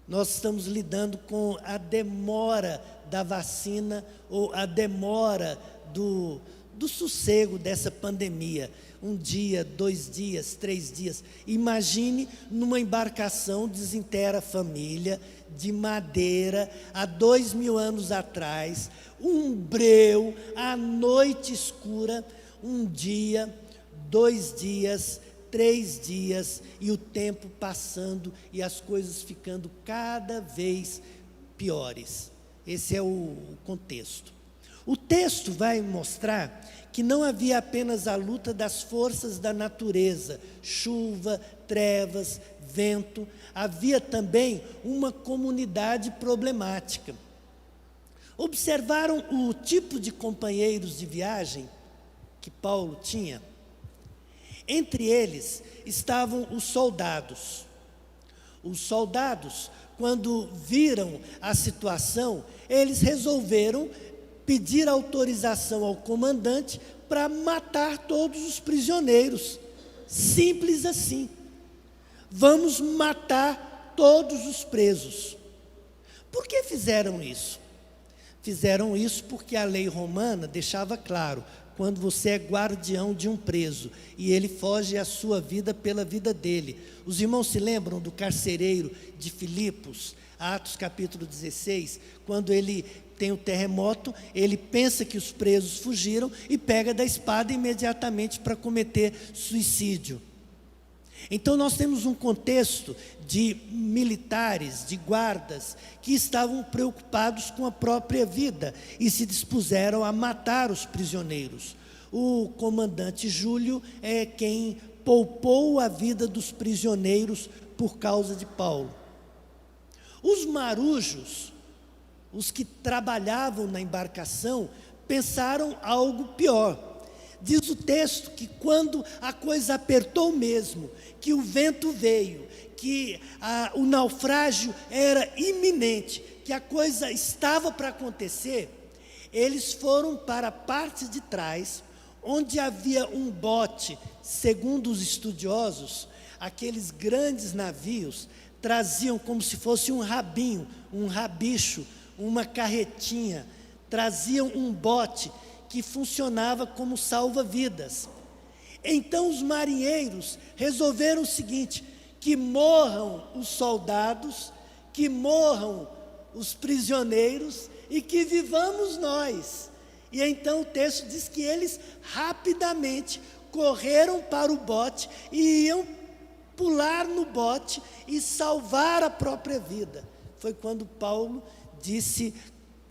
Nós estamos lidando com a demora da vacina ou a demora do sossego dessa pandemia. 1 dia, 2 dias, 3 dias. Imagine numa embarcação desinteira família, de madeira, há 2000 anos atrás, um breu, a noite escura, 1 dia, 2 dias, 3 dias, e o tempo passando e as coisas ficando cada vez piores. Esse é o contexto. O texto vai mostrar que não havia apenas a luta das forças da natureza, chuva, trevas, vento, havia também uma comunidade problemática. Observaram o tipo de companheiros de viagem que Paulo tinha? Entre eles estavam os soldados. Os soldados, quando viram a situação, eles resolveram pedir autorização ao comandante para matar todos os prisioneiros. Simples assim. Vamos matar todos os presos. Por que fizeram isso? Fizeram isso porque a lei romana deixava claro: quando você é guardião de um preso e ele foge a sua vida pela vida dele. Os irmãos se lembram do carcereiro de Filipos, Atos capítulo 16, quando ele tem o terremoto, ele pensa que os presos fugiram e pega da espada imediatamente para cometer suicídio. Então nós temos um contexto de militares, de guardas, que estavam preocupados com a própria vida e se dispuseram a matar os prisioneiros. O comandante Júlio é quem poupou a vida dos prisioneiros por causa de Paulo. Os marujos, os que trabalhavam na embarcação, pensaram algo pior. Diz o texto que quando a coisa apertou mesmo, que o vento veio, que o naufrágio era iminente, que a coisa estava para acontecer, eles foram para a parte de trás, onde havia um bote. Segundo os estudiosos, aqueles grandes navios traziam como se fosse um rabinho, um rabicho, uma carretinha, traziam um bote que funcionava como salva-vidas. Então os marinheiros resolveram o seguinte: que morram os soldados, que morram os prisioneiros e que vivamos nós. E então o texto diz que eles rapidamente correram para o bote e iam pular no bote e salvar a própria vida. Foi quando Paulo disse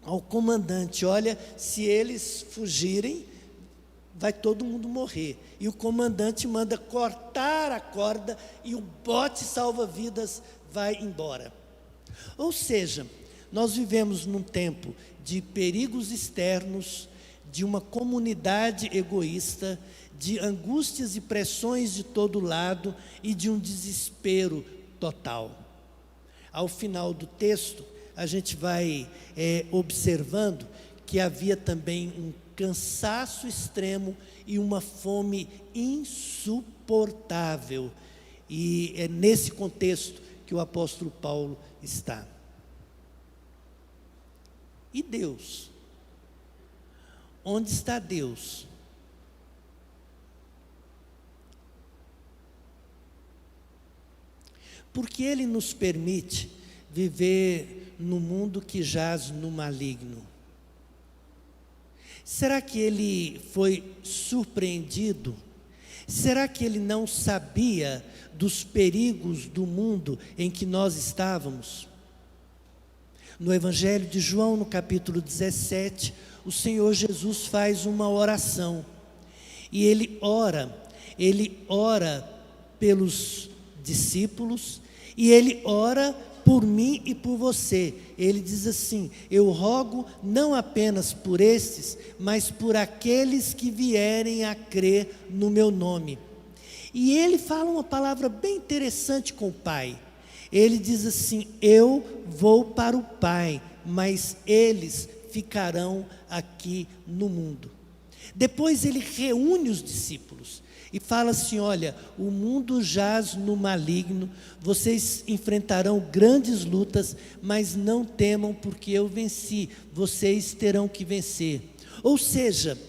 ao comandante: olha, se eles fugirem, vai todo mundo morrer. E o comandante manda cortar a corda e o bote salva-vidas vai embora. Ou seja, nós vivemos num tempo de perigos externos, de uma comunidade egoísta, de angústias e pressões de todo lado e de um desespero total. Ao final do texto, a gente vai observando que havia também um cansaço extremo e uma fome insuportável. E é nesse contexto que o apóstolo Paulo está. E Deus? Onde está Deus? Porque Ele nos permite viver no mundo que jaz no maligno. Será que Ele foi surpreendido? Será que Ele não sabia dos perigos do mundo em que nós estávamos? No Evangelho de João, no capítulo 17, o Senhor Jesus faz uma oração. E Ele ora pelos discípulos, e Ele ora por mim e por você. Ele diz assim: eu rogo não apenas por estes, mas por aqueles que vierem a crer no meu nome. E ele fala uma palavra bem interessante com o Pai. Ele diz assim: eu vou para o Pai, mas eles ficarão aqui no mundo. Depois ele reúne os discípulos e fala assim: olha, o mundo jaz no maligno, vocês enfrentarão grandes lutas, mas não temam, porque eu venci, vocês terão que vencer. Ou seja,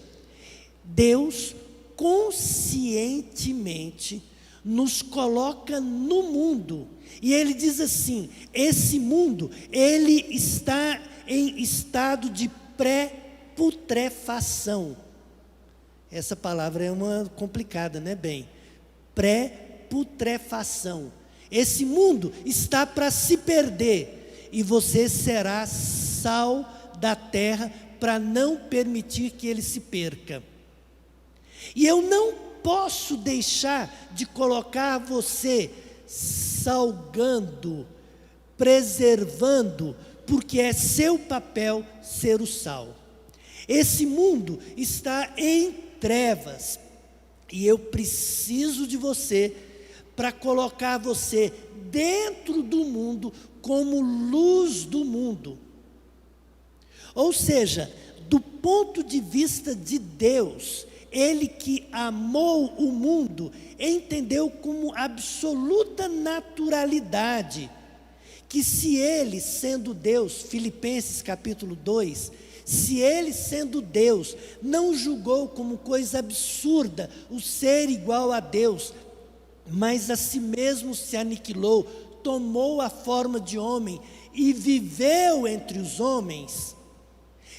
Deus conscientemente nos coloca no mundo, e Ele diz assim: esse mundo, ele está em estado de pré-putrefação. Essa palavra é uma complicada, né, bem? Pré-putrefação. Esse mundo está para se perder. e você será sal da terra para não permitir que ele se perca. E eu não posso deixar de colocar você salgando, preservando, porque é seu papel ser o sal. Esse mundo está em trevas, e eu preciso de você para colocar você dentro do mundo como luz do mundo. Ou seja, do ponto de vista de Deus, Ele que amou o mundo, entendeu como absoluta naturalidade, que se Ele sendo Deus, Filipenses capítulo 2, se Ele sendo Deus, não julgou como coisa absurda o ser igual a Deus, mas a si mesmo se aniquilou, tomou a forma de homem e viveu entre os homens.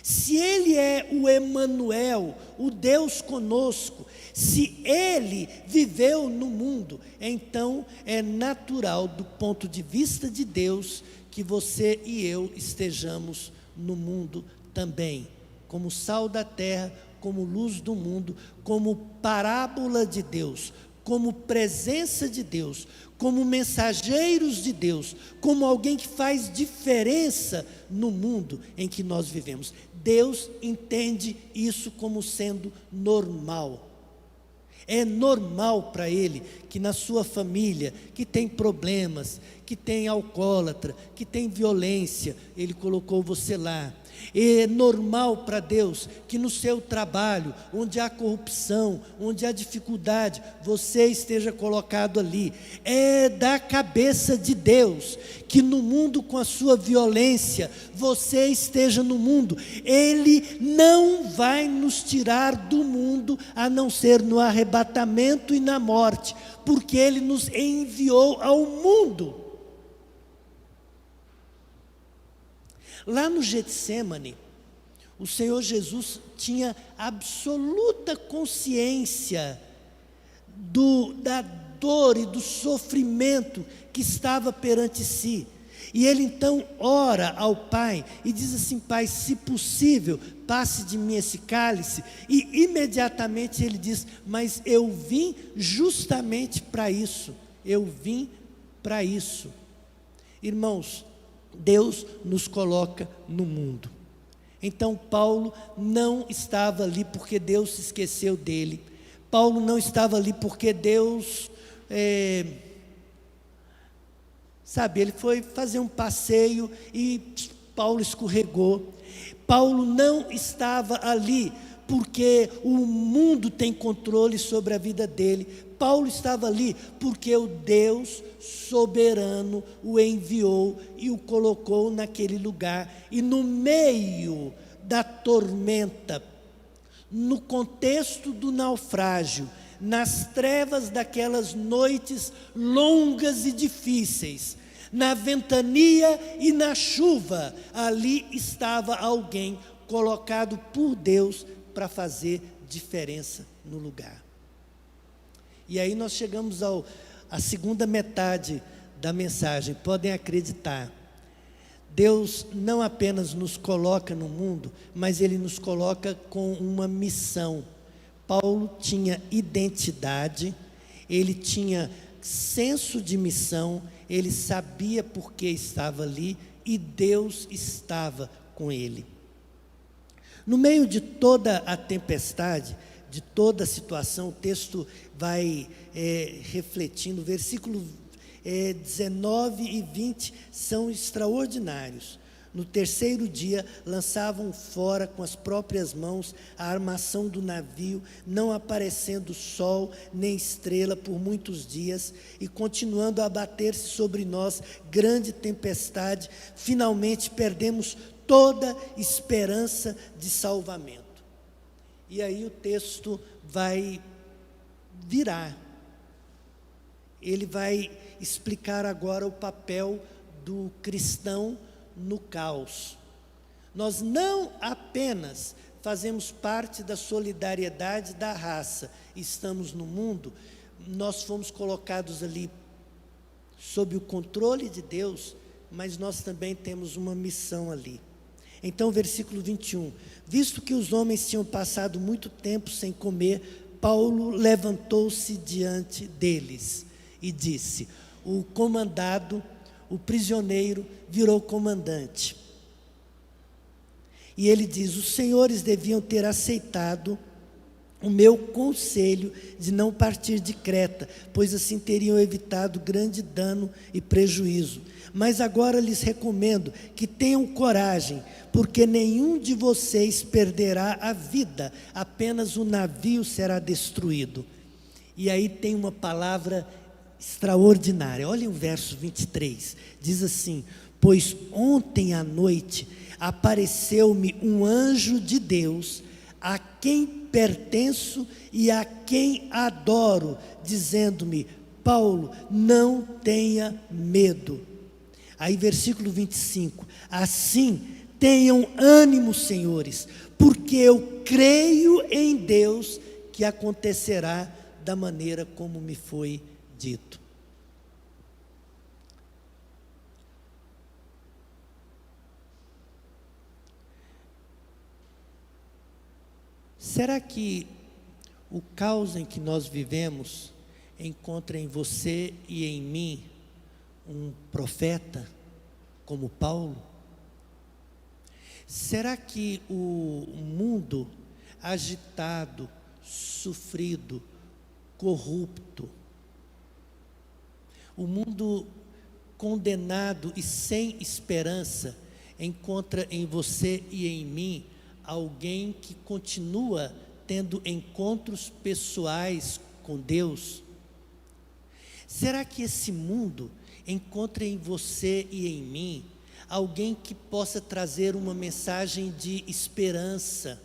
Se Ele é o Emanuel, o Deus conosco, se Ele viveu no mundo, então é natural do ponto de vista de Deus que você e eu estejamos no mundo também, como sal da terra, como luz do mundo, como parábola de Deus, como presença de Deus, como mensageiros de Deus, como alguém que faz diferença no mundo em que nós vivemos. Deus entende isso como sendo normal. É normal para Ele que na sua família, que tem problemas, que tem alcoólatra, que tem violência, Ele colocou você lá. É normal para Deus que no seu trabalho, onde há corrupção, onde há dificuldade, você esteja colocado ali. É da cabeça de Deus que no mundo com a sua violência, você esteja no mundo. Ele não vai nos tirar do mundo, a não ser no arrebatamento e na morte, porque Ele nos enviou ao mundo. Lá no Getsêmani, o Senhor Jesus tinha absoluta consciência da dor e do sofrimento que estava perante si. E ele então ora ao Pai e diz assim: Pai, se possível, passe de mim esse cálice. E imediatamente ele diz: mas eu vim justamente para isso. Eu vim para isso. Irmãos, Deus nos coloca no mundo. Então Paulo não estava ali porque Deus se esqueceu dele. Paulo não estava ali porque Deus, ele foi fazer um passeio e Paulo escorregou. Paulo não estava ali porque o mundo tem controle sobre a vida dele. Paulo estava ali porque o Deus soberano o enviou e o colocou naquele lugar. E no meio da tormenta, no contexto do naufrágio, nas trevas daquelas noites longas e difíceis, na ventania e na chuva, ali estava alguém colocado por Deus para fazer diferença no lugar. E aí nós chegamos à segunda metade da mensagem. Podem acreditar, Deus não apenas nos coloca no mundo, mas Ele nos coloca com uma missão. Paulo tinha identidade, ele tinha senso de missão, ele sabia por que estava ali e Deus estava com ele. No meio de toda a tempestade, de toda a situação, o texto vai refletindo, versículo 19 e 20 são extraordinários. No terceiro dia, lançavam fora com as próprias mãos a armação do navio, não aparecendo sol nem estrela por muitos dias, e continuando a abater-se sobre nós grande tempestade, finalmente perdemos toda esperança de salvamento. E aí o texto vai virar. Ele vai explicar agora o papel do cristão no caos. Nós não apenas fazemos parte da solidariedade da raça, estamos no mundo, nós fomos colocados ali sob o controle de Deus mas nós também temos uma missão ali. Então, versículo 21, visto que os homens tinham passado muito tempo sem comer, Paulo levantou-se diante deles e disse, o comandado, o prisioneiro, virou comandante. E ele diz, os senhores deviam ter aceitado o meu conselho de não partir de Creta, pois assim teriam evitado grande dano e prejuízo. Mas agora lhes recomendo que tenham coragem, porque nenhum de vocês perderá a vida, apenas o navio será destruído. E aí tem uma palavra extraordinária, olhem o verso 23, diz assim, pois ontem à noite apareceu-me um anjo de Deus, a quem pertenço e a quem adoro, dizendo-me, Paulo, não tenha medo. Aí versículo 25, assim tenham ânimo, senhores, porque eu creio em Deus que acontecerá da maneira como me foi dito. Será que o caos em que nós vivemos encontra em você e em mim um profeta como Paulo? Será que o mundo agitado, sofrido, corrupto, o mundo condenado e sem esperança, encontra em você e em mim alguém que continua tendo encontros pessoais com Deus? Será que esse mundo encontra em você e em mim alguém que possa trazer uma mensagem de esperança?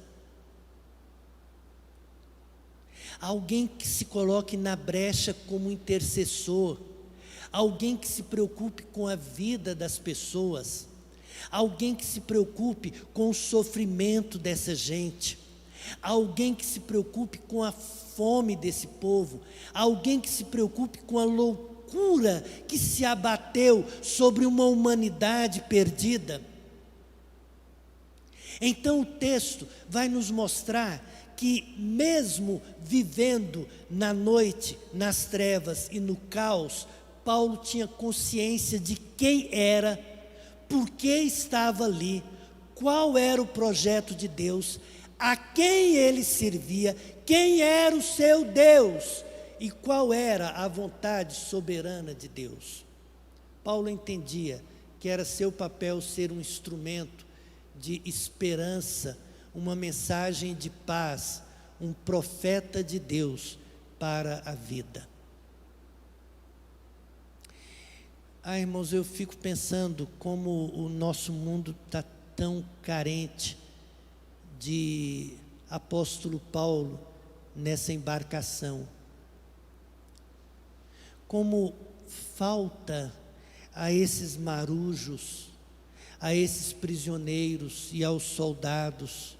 Alguém que se coloque na brecha como intercessor, alguém que se preocupe com a vida das pessoas, alguém que se preocupe com o sofrimento dessa gente, alguém que se preocupe com a fome desse povo, alguém que se preocupe com a loucura que se abateu sobre uma humanidade perdida. Então o texto vai nos mostrar que mesmo vivendo na noite, nas trevas e no caos, Paulo tinha consciência de quem era, por que estava ali, qual era o projeto de Deus, a quem ele servia, quem era o seu Deus e qual era a vontade soberana de Deus. Paulo entendia que era seu papel ser um instrumento de esperança, uma mensagem de paz, um profeta de Deus para a vida. Irmãos, eu fico pensando como o nosso mundo está tão carente de apóstolo Paulo nessa embarcação. Como falta a esses marujos, a esses prisioneiros e aos soldados,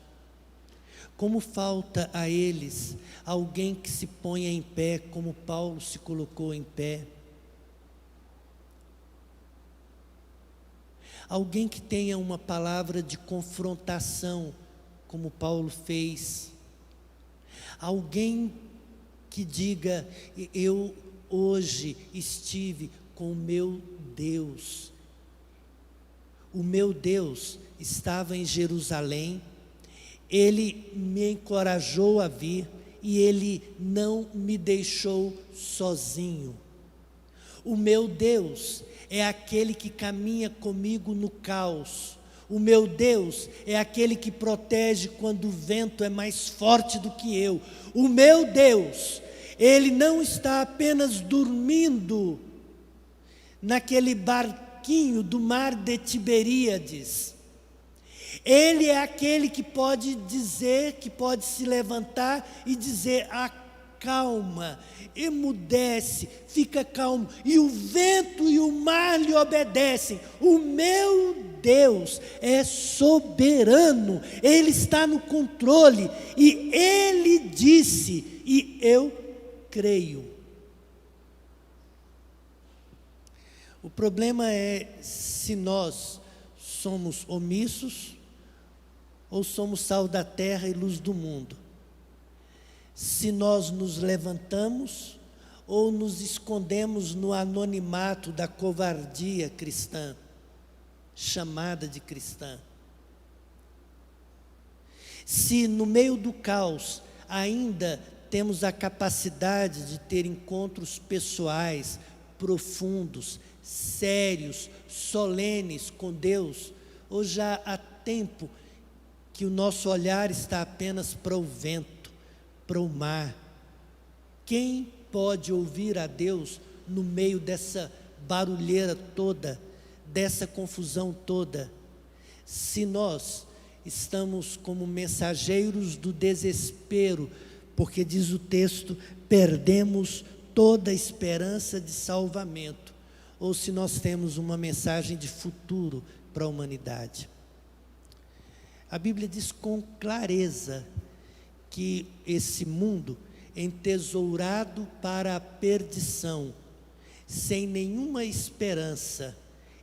como falta a eles alguém que se ponha em pé como Paulo se colocou em pé. Alguém que tenha uma palavra de confrontação, como Paulo fez. Alguém que diga, eu hoje estive com o meu Deus. O meu Deus estava em Jerusalém, Ele me encorajou a vir e Ele não me deixou sozinho. O meu Deus é aquele que caminha comigo no caos. O meu Deus é aquele que protege quando o vento é mais forte do que eu. O meu Deus, Ele não está apenas dormindo naquele barquinho do mar de Tiberíades. Ele é aquele que pode dizer, que pode se levantar e dizer, acalma, emudece, fica calmo, e o vento e o mar lhe obedecem. O meu Deus é soberano, Ele está no controle, e Ele disse, e eu creio. O problema é se nós somos omissos ou somos sal da terra e luz do mundo. Se nós nos levantamos ou nos escondemos no anonimato da covardia cristã, chamada de cristã. Se no meio do caos ainda temos a capacidade de ter encontros pessoais, profundos, sérios, solenes com Deus, ou já há tempo que o nosso olhar está apenas para o vento, para o mar. Quem pode ouvir a Deus no meio dessa barulheira toda, dessa confusão toda? Se nós estamos como mensageiros do desespero, porque diz o texto, perdemos toda a esperança de salvamento, ou se nós temos uma mensagem de futuro para a humanidade. A Bíblia diz com clareza que esse mundo entesourado para a perdição, sem nenhuma esperança,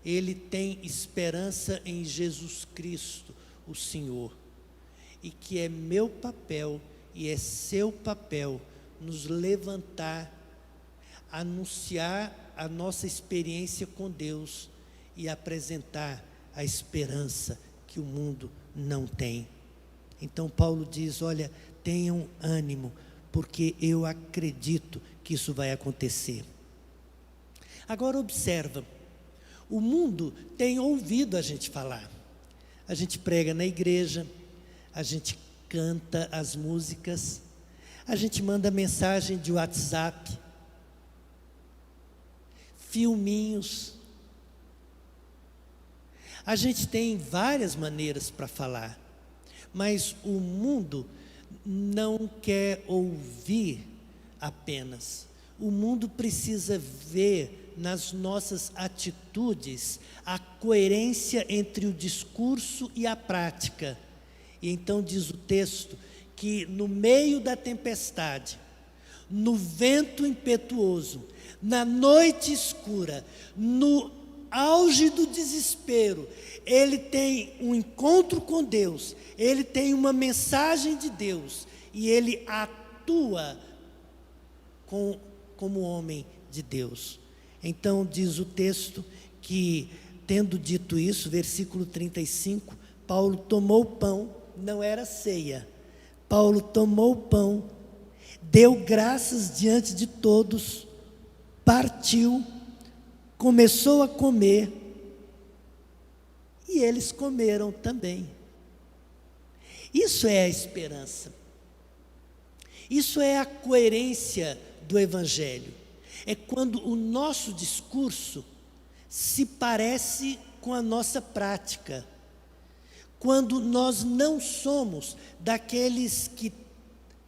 ele tem esperança em Jesus Cristo, o Senhor, e que é meu papel e é seu papel nos levantar, anunciar a nossa experiência com Deus e apresentar a esperança que o mundo não tem. Então Paulo diz, olha, tenham ânimo, porque eu acredito que isso vai acontecer. Agora observa, o mundo tem ouvido a gente falar. A gente prega na igreja, a gente canta as músicas, a gente manda mensagem de WhatsApp, filminhos. A gente tem várias maneiras para falar, mas o mundo não quer ouvir apenas. O mundo precisa ver nas nossas atitudes a coerência entre o discurso e a prática. E então diz o texto que no meio da tempestade, no vento impetuoso, na noite escura, no auge do desespero, ele tem um encontro com Deus, ele tem uma mensagem de Deus, e ele atua como homem de Deus. Então diz o texto que, tendo dito isso, versículo 35, Paulo tomou o pão, não era ceia, Paulo tomou o pão, deu graças diante de todos, partiu, começou a comer, e eles comeram também. Isso é a esperança. Isso é a coerência do Evangelho. É quando o nosso discurso se parece com a nossa prática. Quando nós não somos daqueles que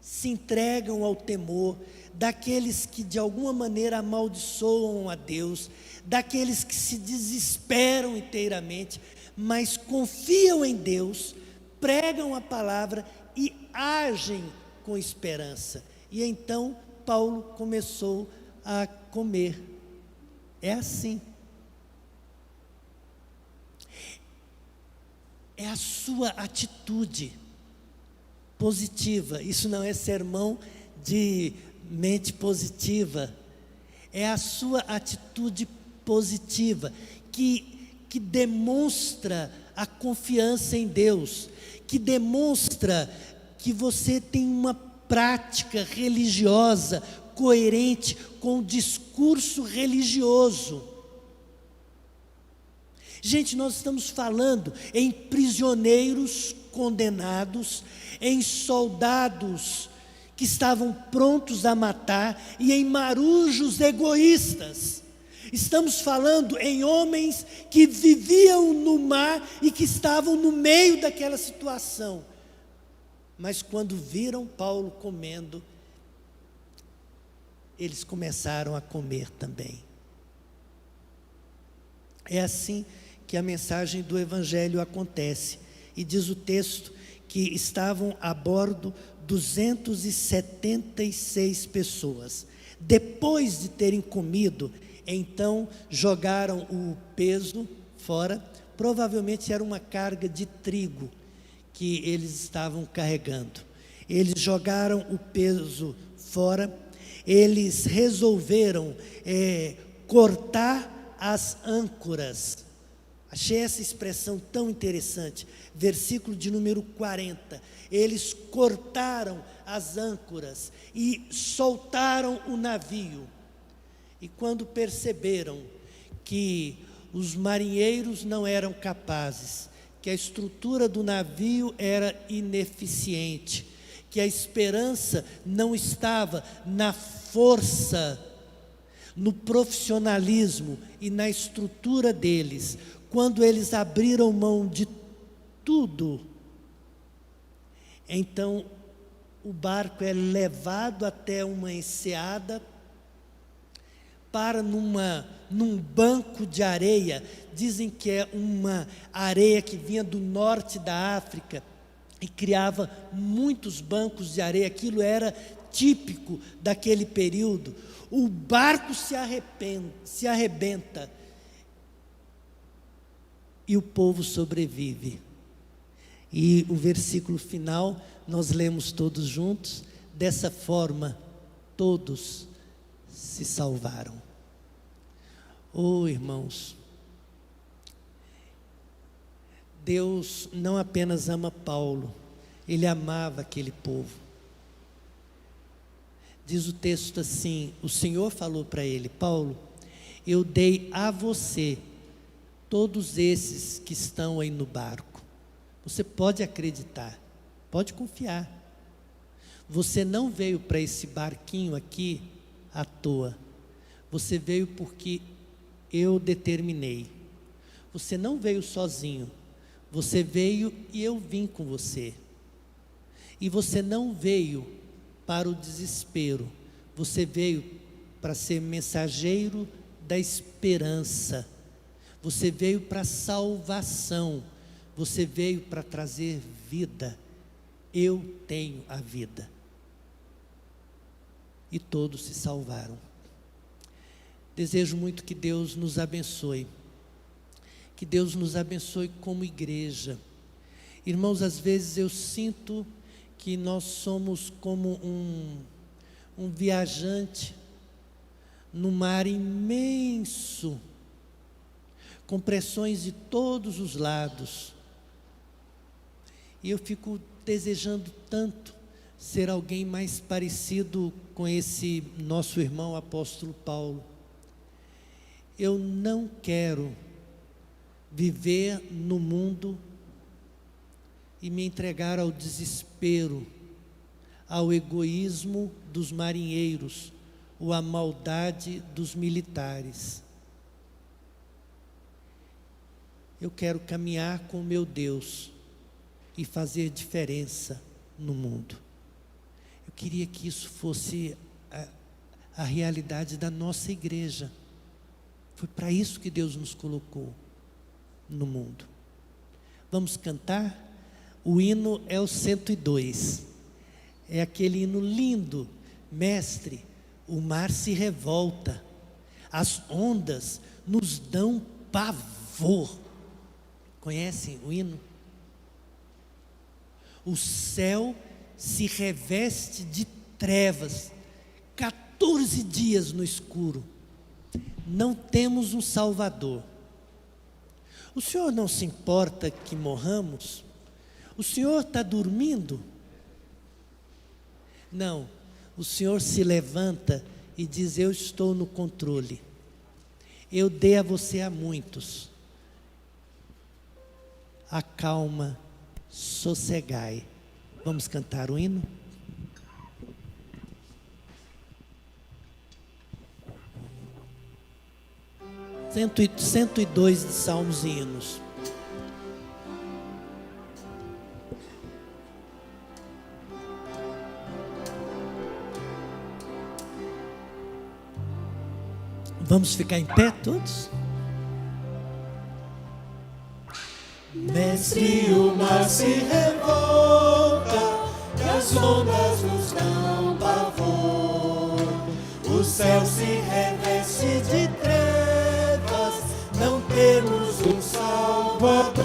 se entregam ao temor, daqueles que de alguma maneira amaldiçoam a Deus, daqueles que se desesperam inteiramente, mas confiam em Deus, pregam a palavra e agem com esperança. E então Paulo começou a comer. É assim. É a sua atitude positiva. Isso não é sermão de mente positiva. É a sua atitude positiva que demonstra a confiança em Deus, que demonstra que você tem uma prática religiosa coerente com o discurso religioso. Gente, nós estamos falando em prisioneiros condenados, em soldados que estavam prontos a matar e em marujos egoístas. Estamos falando em homens que viviam no mar e que estavam no meio daquela situação. Mas quando viram Paulo comendo, eles começaram a comer também. É assim que a mensagem do Evangelho acontece. E diz o texto que estavam a bordo 276 pessoas. Depois de terem comido, então jogaram o peso fora. Provavelmente era uma carga de trigo que eles estavam carregando. Eles jogaram o peso fora. Eles resolveram cortar as âncoras. Achei essa expressão tão interessante. Versículo de número 40. Eles cortaram as âncoras e soltaram o navio. E quando perceberam que os marinheiros não eram capazes, que a estrutura do navio era ineficiente, que a esperança não estava na força, no profissionalismo e na estrutura deles, quando eles abriram mão de tudo, então o barco é levado até uma enseada, para num banco de areia. Dizem que é uma areia que vinha do norte da África e criava muitos bancos de areia. Aquilo era típico daquele período. O barco se arrebenta e o povo sobrevive. E o versículo final nós lemos todos juntos. Dessa forma, todos se salvaram. Oh, irmãos, Deus não apenas ama Paulo, Ele amava aquele povo. Diz o texto assim: o Senhor falou para ele: Paulo, eu dei a você todos esses que estão aí no barco. Você pode acreditar, pode confiar. Você não veio para esse barquinho aqui à toa. Você veio porque eu determinei. Você não veio sozinho. Você veio e eu vim com você. E você não veio para o desespero. Você veio para ser mensageiro da esperança. Você veio para salvação. Você veio para trazer vida. Eu tenho a vida. E todos se salvaram. Desejo muito que Deus nos abençoe. Que Deus nos abençoe como igreja. Irmãos, às vezes eu sinto que nós somos como um viajante num mar imenso, com pressões de todos os lados. E eu fico desejando tanto ser alguém mais parecido com esse nosso irmão apóstolo Paulo. Eu não quero viver no mundo e me entregar ao desespero, ao egoísmo dos marinheiros, ou à maldade dos militares. Eu quero caminhar com o meu Deus e fazer diferença no mundo. Eu queria que isso fosse a realidade da nossa igreja. Foi para isso que Deus nos colocou no mundo. Vamos cantar? O hino é o 102. É aquele hino lindo. Mestre, o mar se revolta, as ondas nos dão pavor. Conhecem o hino? O céu se reveste de trevas, 14 dias no escuro. Não temos um Salvador. O Senhor não se importa que morramos? O Senhor está dormindo? Não, o Senhor se levanta e diz: eu estou no controle. Eu dei a você a muitos. Acalma, sossegai. Vamos cantar o hino? Cento e 102 de salmos e hinos. Vamos ficar em pé todos? Mestre, o mar se revolta, e as ondas nos dão pavor. O o céu se reveste de trevas, não temos um Salvador.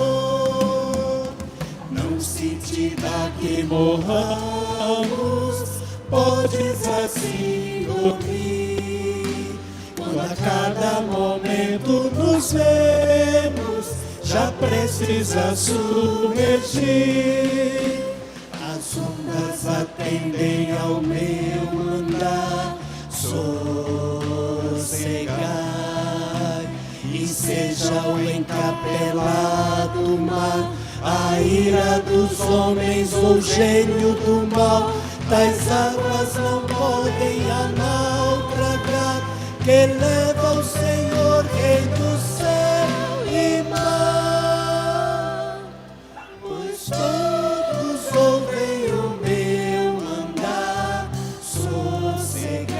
Não se te dá que morramos, podes assim dormir. Quando a cada momento nos vemos, já precisa submergir. As ondas atendem ao meu andar, sossegai, e seja o encapelado mar, a ira dos homens ou gênio do mal, tais águas não podem naufragar, que leva o Senhor, Rei do céu e mar. Pois todos ouvem o meu mandar, sossegai,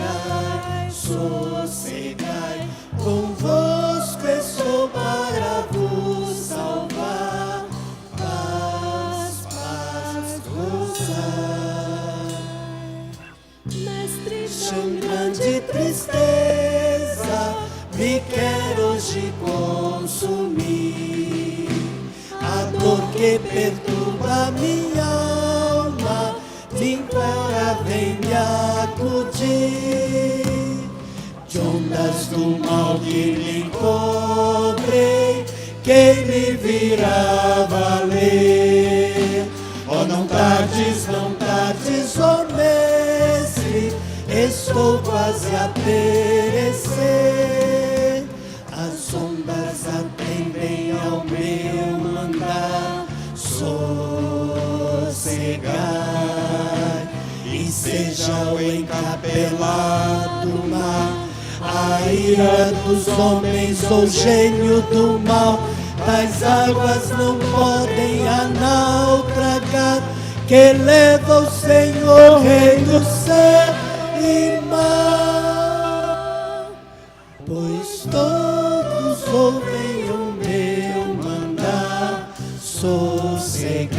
sossegai, convosco estou para vos salvar, paz, paz, gozar. Mestre, tão grande tristeza me quer hoje consumir, a dor que perturba minha alma, de embora vem me acudir. De ondas do mal que me encobrei, quem me virá valer? Oh, não tardes, ó mestre, estou quase a perecer. As ondas atendem ao meu mandar, sossegai, e seja o encapelado mar, a ira dos homens ou gênio do mal, tais águas não podem naufragar, que leva o Senhor, Rei do céu e mar. Pois todos ouvem o meu mandar, sossegai,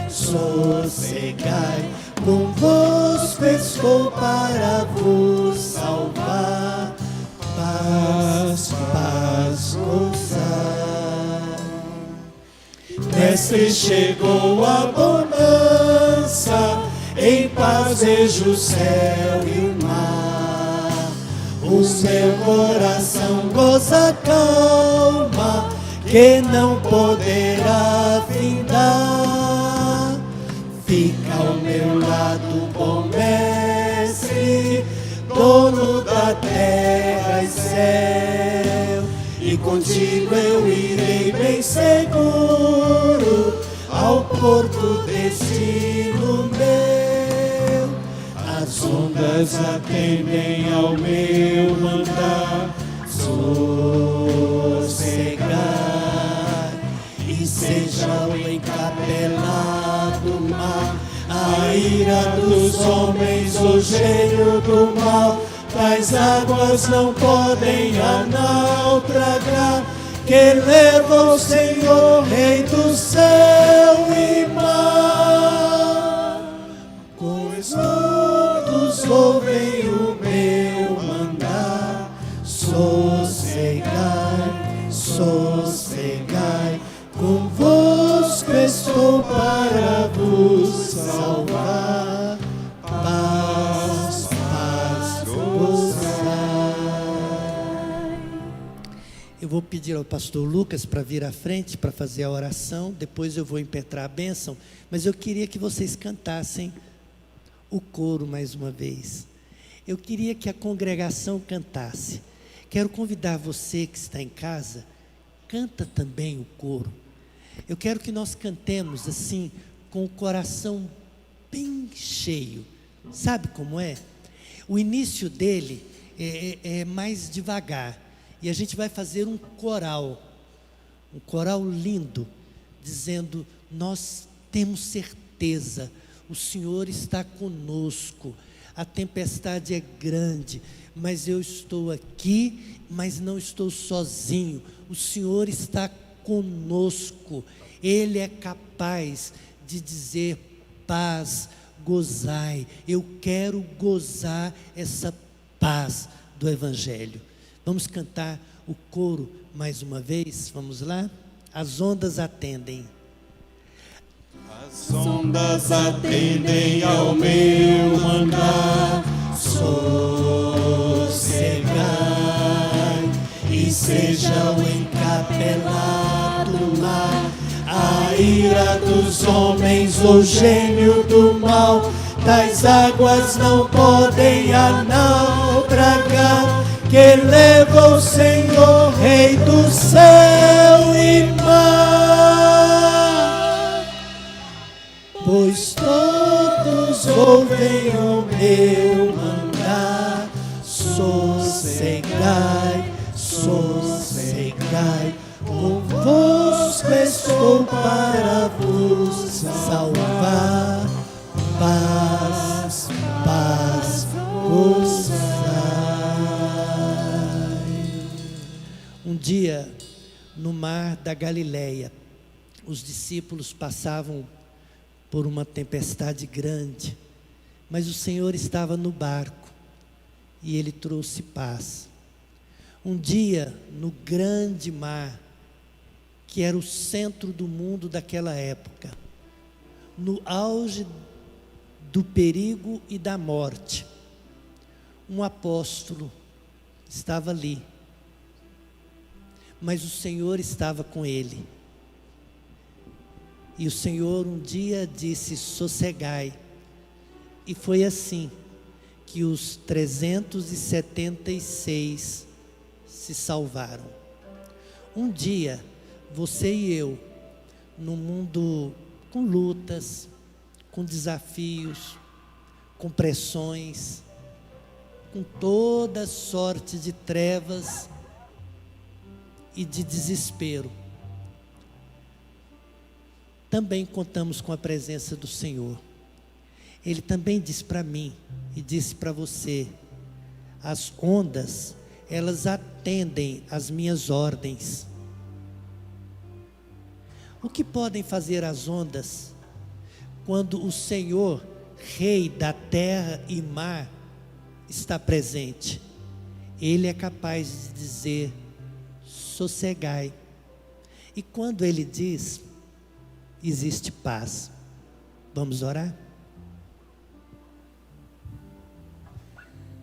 sossegai, convosco estou para vos salvar, paz, paz, gozar. Mestre, chegou a bonança, em paz vejo o céu e o mar. O meu coração goza calma, que não poderá findar. Fica ao meu lado, bom mestre, dono da terra e céu, e contigo eu irei bem seguro ao porto destino meu. As ondas atendem ao meu mandar, sossegai, e seja o encapelado mar, a ira dos homens, o gênio do mal, tais águas não podem naufragar, que leva o Senhor, Rei do céu e mar. Pois todos ouvem o meu mandar, sossegai, sossegai, convosco estou para vos salvar, paz, paz, gozar. Eu vou pedir ao pastor Lucas para vir à frente para fazer a oração, depois eu vou impetrar a bênção, mas eu queria que vocês cantassem o coro mais uma vez. Eu queria que a congregação cantasse. Quero convidar você que está em casa, canta também o coro. Eu quero que nós cantemos assim, com o coração bem cheio. Sabe como é? O início dele é mais devagar. E a gente vai fazer um coral lindo, dizendo: nós temos certeza, o Senhor está conosco, a tempestade é grande, mas eu estou aqui, mas não estou sozinho, o Senhor está conosco, Ele é capaz de dizer: paz, gozai. Eu quero gozar essa paz do Evangelho. Vamos cantar o coro mais uma vez? Vamos lá? As ondas atendem. As ondas atendem ao meu mandar, sossegai, e seja o encapelado mar, a ira dos homens, o gênio do mal, tais águas não podem a naufragar, que leva o Senhor, Rei do céu e mar. Pois todos ouvem o meu mandar, sossegai, sossegai, convosco estou para vos salvar, paz, paz, gozai. Um dia, no mar da Galileia, os discípulos passavam por uma tempestade grande, mas o Senhor estava no barco e Ele trouxe paz. Um dia, no grande mar, que era o centro do mundo daquela época, no auge do perigo e da morte, um apóstolo estava ali, mas o Senhor estava com ele. E o Senhor um dia disse: sossegai. E foi assim que os 376 se salvaram. Um dia, você e eu, num mundo com lutas, com desafios, com pressões, com toda sorte de trevas e de desespero, também contamos com a presença do Senhor. Ele também disse para mim e disse para você: as ondas, elas atendem às minhas ordens. O que podem fazer as ondas quando o Senhor, Rei da terra e mar, está presente? Ele é capaz de dizer: sossegai. E quando Ele diz, existe paz. Vamos orar?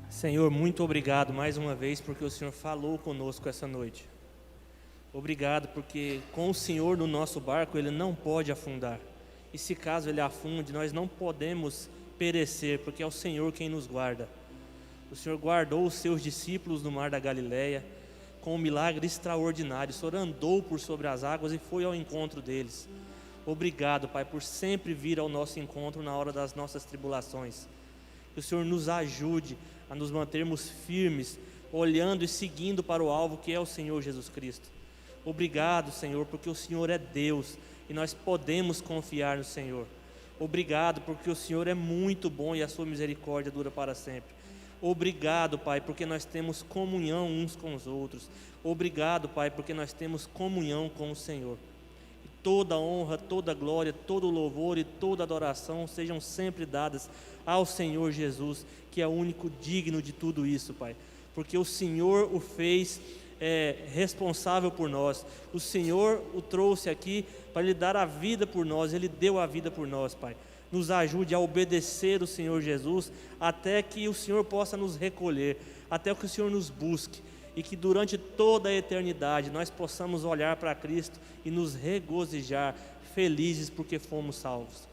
Senhor, muito obrigado mais uma vez porque o Senhor falou conosco essa noite. Obrigado porque com o Senhor no nosso barco Ele não pode afundar. E se caso Ele afunde, nós não podemos perecer, porque é o Senhor quem nos guarda. O Senhor guardou os seus discípulos no mar da Galileia com um milagre extraordinário. O Senhor andou por sobre as águas e foi ao encontro deles. Obrigado, Pai, por sempre vir ao nosso encontro na hora das nossas tribulações. Que o Senhor nos ajude a nos mantermos firmes, olhando e seguindo para o alvo que é o Senhor Jesus Cristo. Obrigado, Senhor, porque o Senhor é Deus e nós podemos confiar no Senhor. Obrigado porque o Senhor é muito bom e a sua misericórdia dura para sempre. Obrigado, Pai, porque nós temos comunhão uns com os outros. Obrigado, Pai, porque nós temos comunhão com o Senhor. Toda honra, toda glória, todo louvor e toda adoração sejam sempre dadas ao Senhor Jesus, que é o único digno de tudo isso, Pai. Porque o Senhor o fez responsável por nós. O Senhor o trouxe aqui para Ele dar a vida por nós. Ele deu a vida por nós, Pai. Nos ajude a obedecer o Senhor Jesus, até que o Senhor possa nos recolher, até que o Senhor nos busque. E que durante toda a eternidade nós possamos olhar para Cristo e nos regozijar, felizes porque fomos salvos.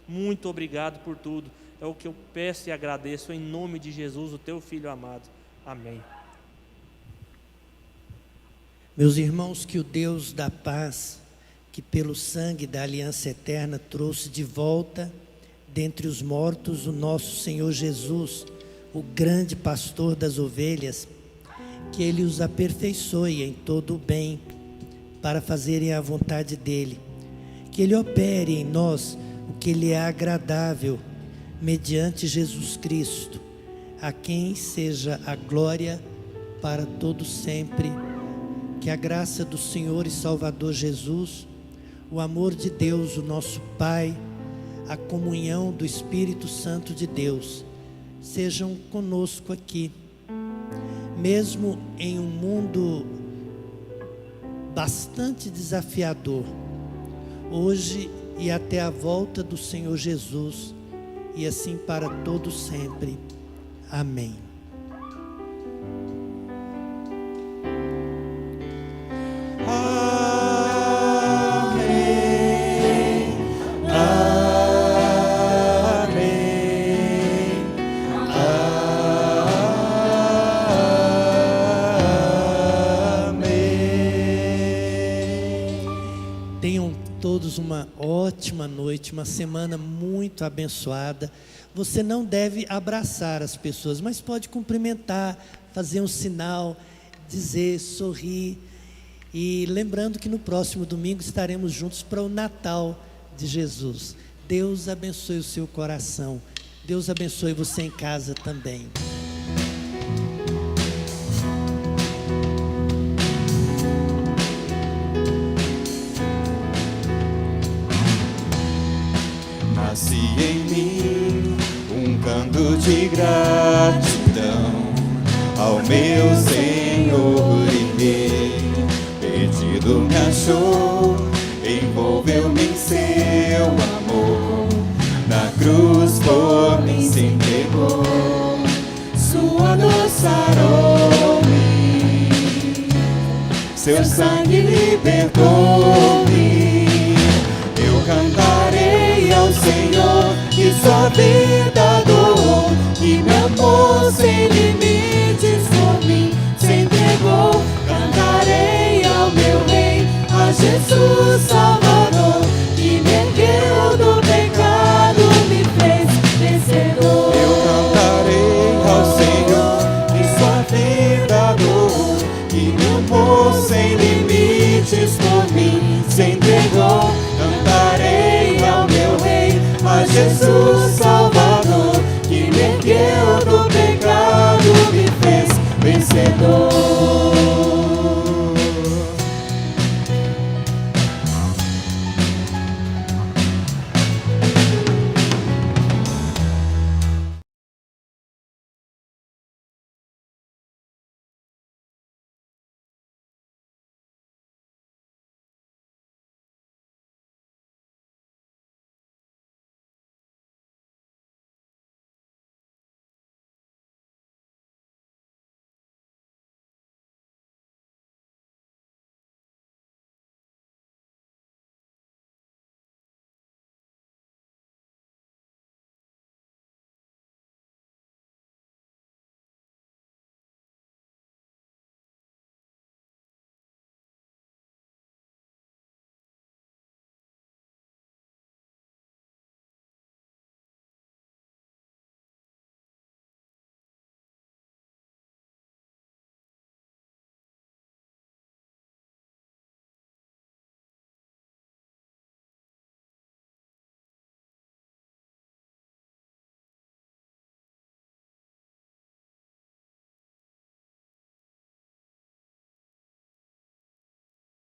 Muito obrigado por tudo. É o que eu peço e agradeço em nome de Jesus, o Teu Filho amado. Amém. Meus irmãos, que o Deus da paz, que pelo sangue da aliança eterna trouxe de volta dentre os mortos o nosso Senhor Jesus, o grande pastor das ovelhas, que Ele os aperfeiçoe em todo o bem, para fazerem a vontade dEle, que Ele opere em nós o que lhe é agradável, mediante Jesus Cristo, a quem seja a glória para todo sempre. Que a graça do Senhor e Salvador Jesus, o amor de Deus, o nosso Pai, a comunhão do Espírito Santo de Deus, sejam conosco aqui, mesmo em um mundo bastante desafiador, hoje e até a volta do Senhor Jesus, e assim para todo sempre. Amém. Tenham todos uma ótima noite, uma semana muito abençoada. Você não deve abraçar as pessoas, mas pode cumprimentar, fazer um sinal, dizer, sorrir. E lembrando que no próximo domingo estaremos juntos para o Natal de Jesus. Deus abençoe o seu coração. Deus abençoe você em casa também. Nasce em mim um canto de gratidão ao meu Senhor e Rei. Perdido me achou, envolveu-me em seu amor. Na cruz por mim se entregou, sua dor sarou-me, seu sangue libertou-me. Eu cantarei ao Senhor que sua vida doou, que me amou sem limites por mim se entregou. Cantarei ao meu Rei, a Jesus Salvador, que me ergueu do pecado, me fez vencedor. Eu cantarei ao Senhor que sua vida doou, que me amou sem limites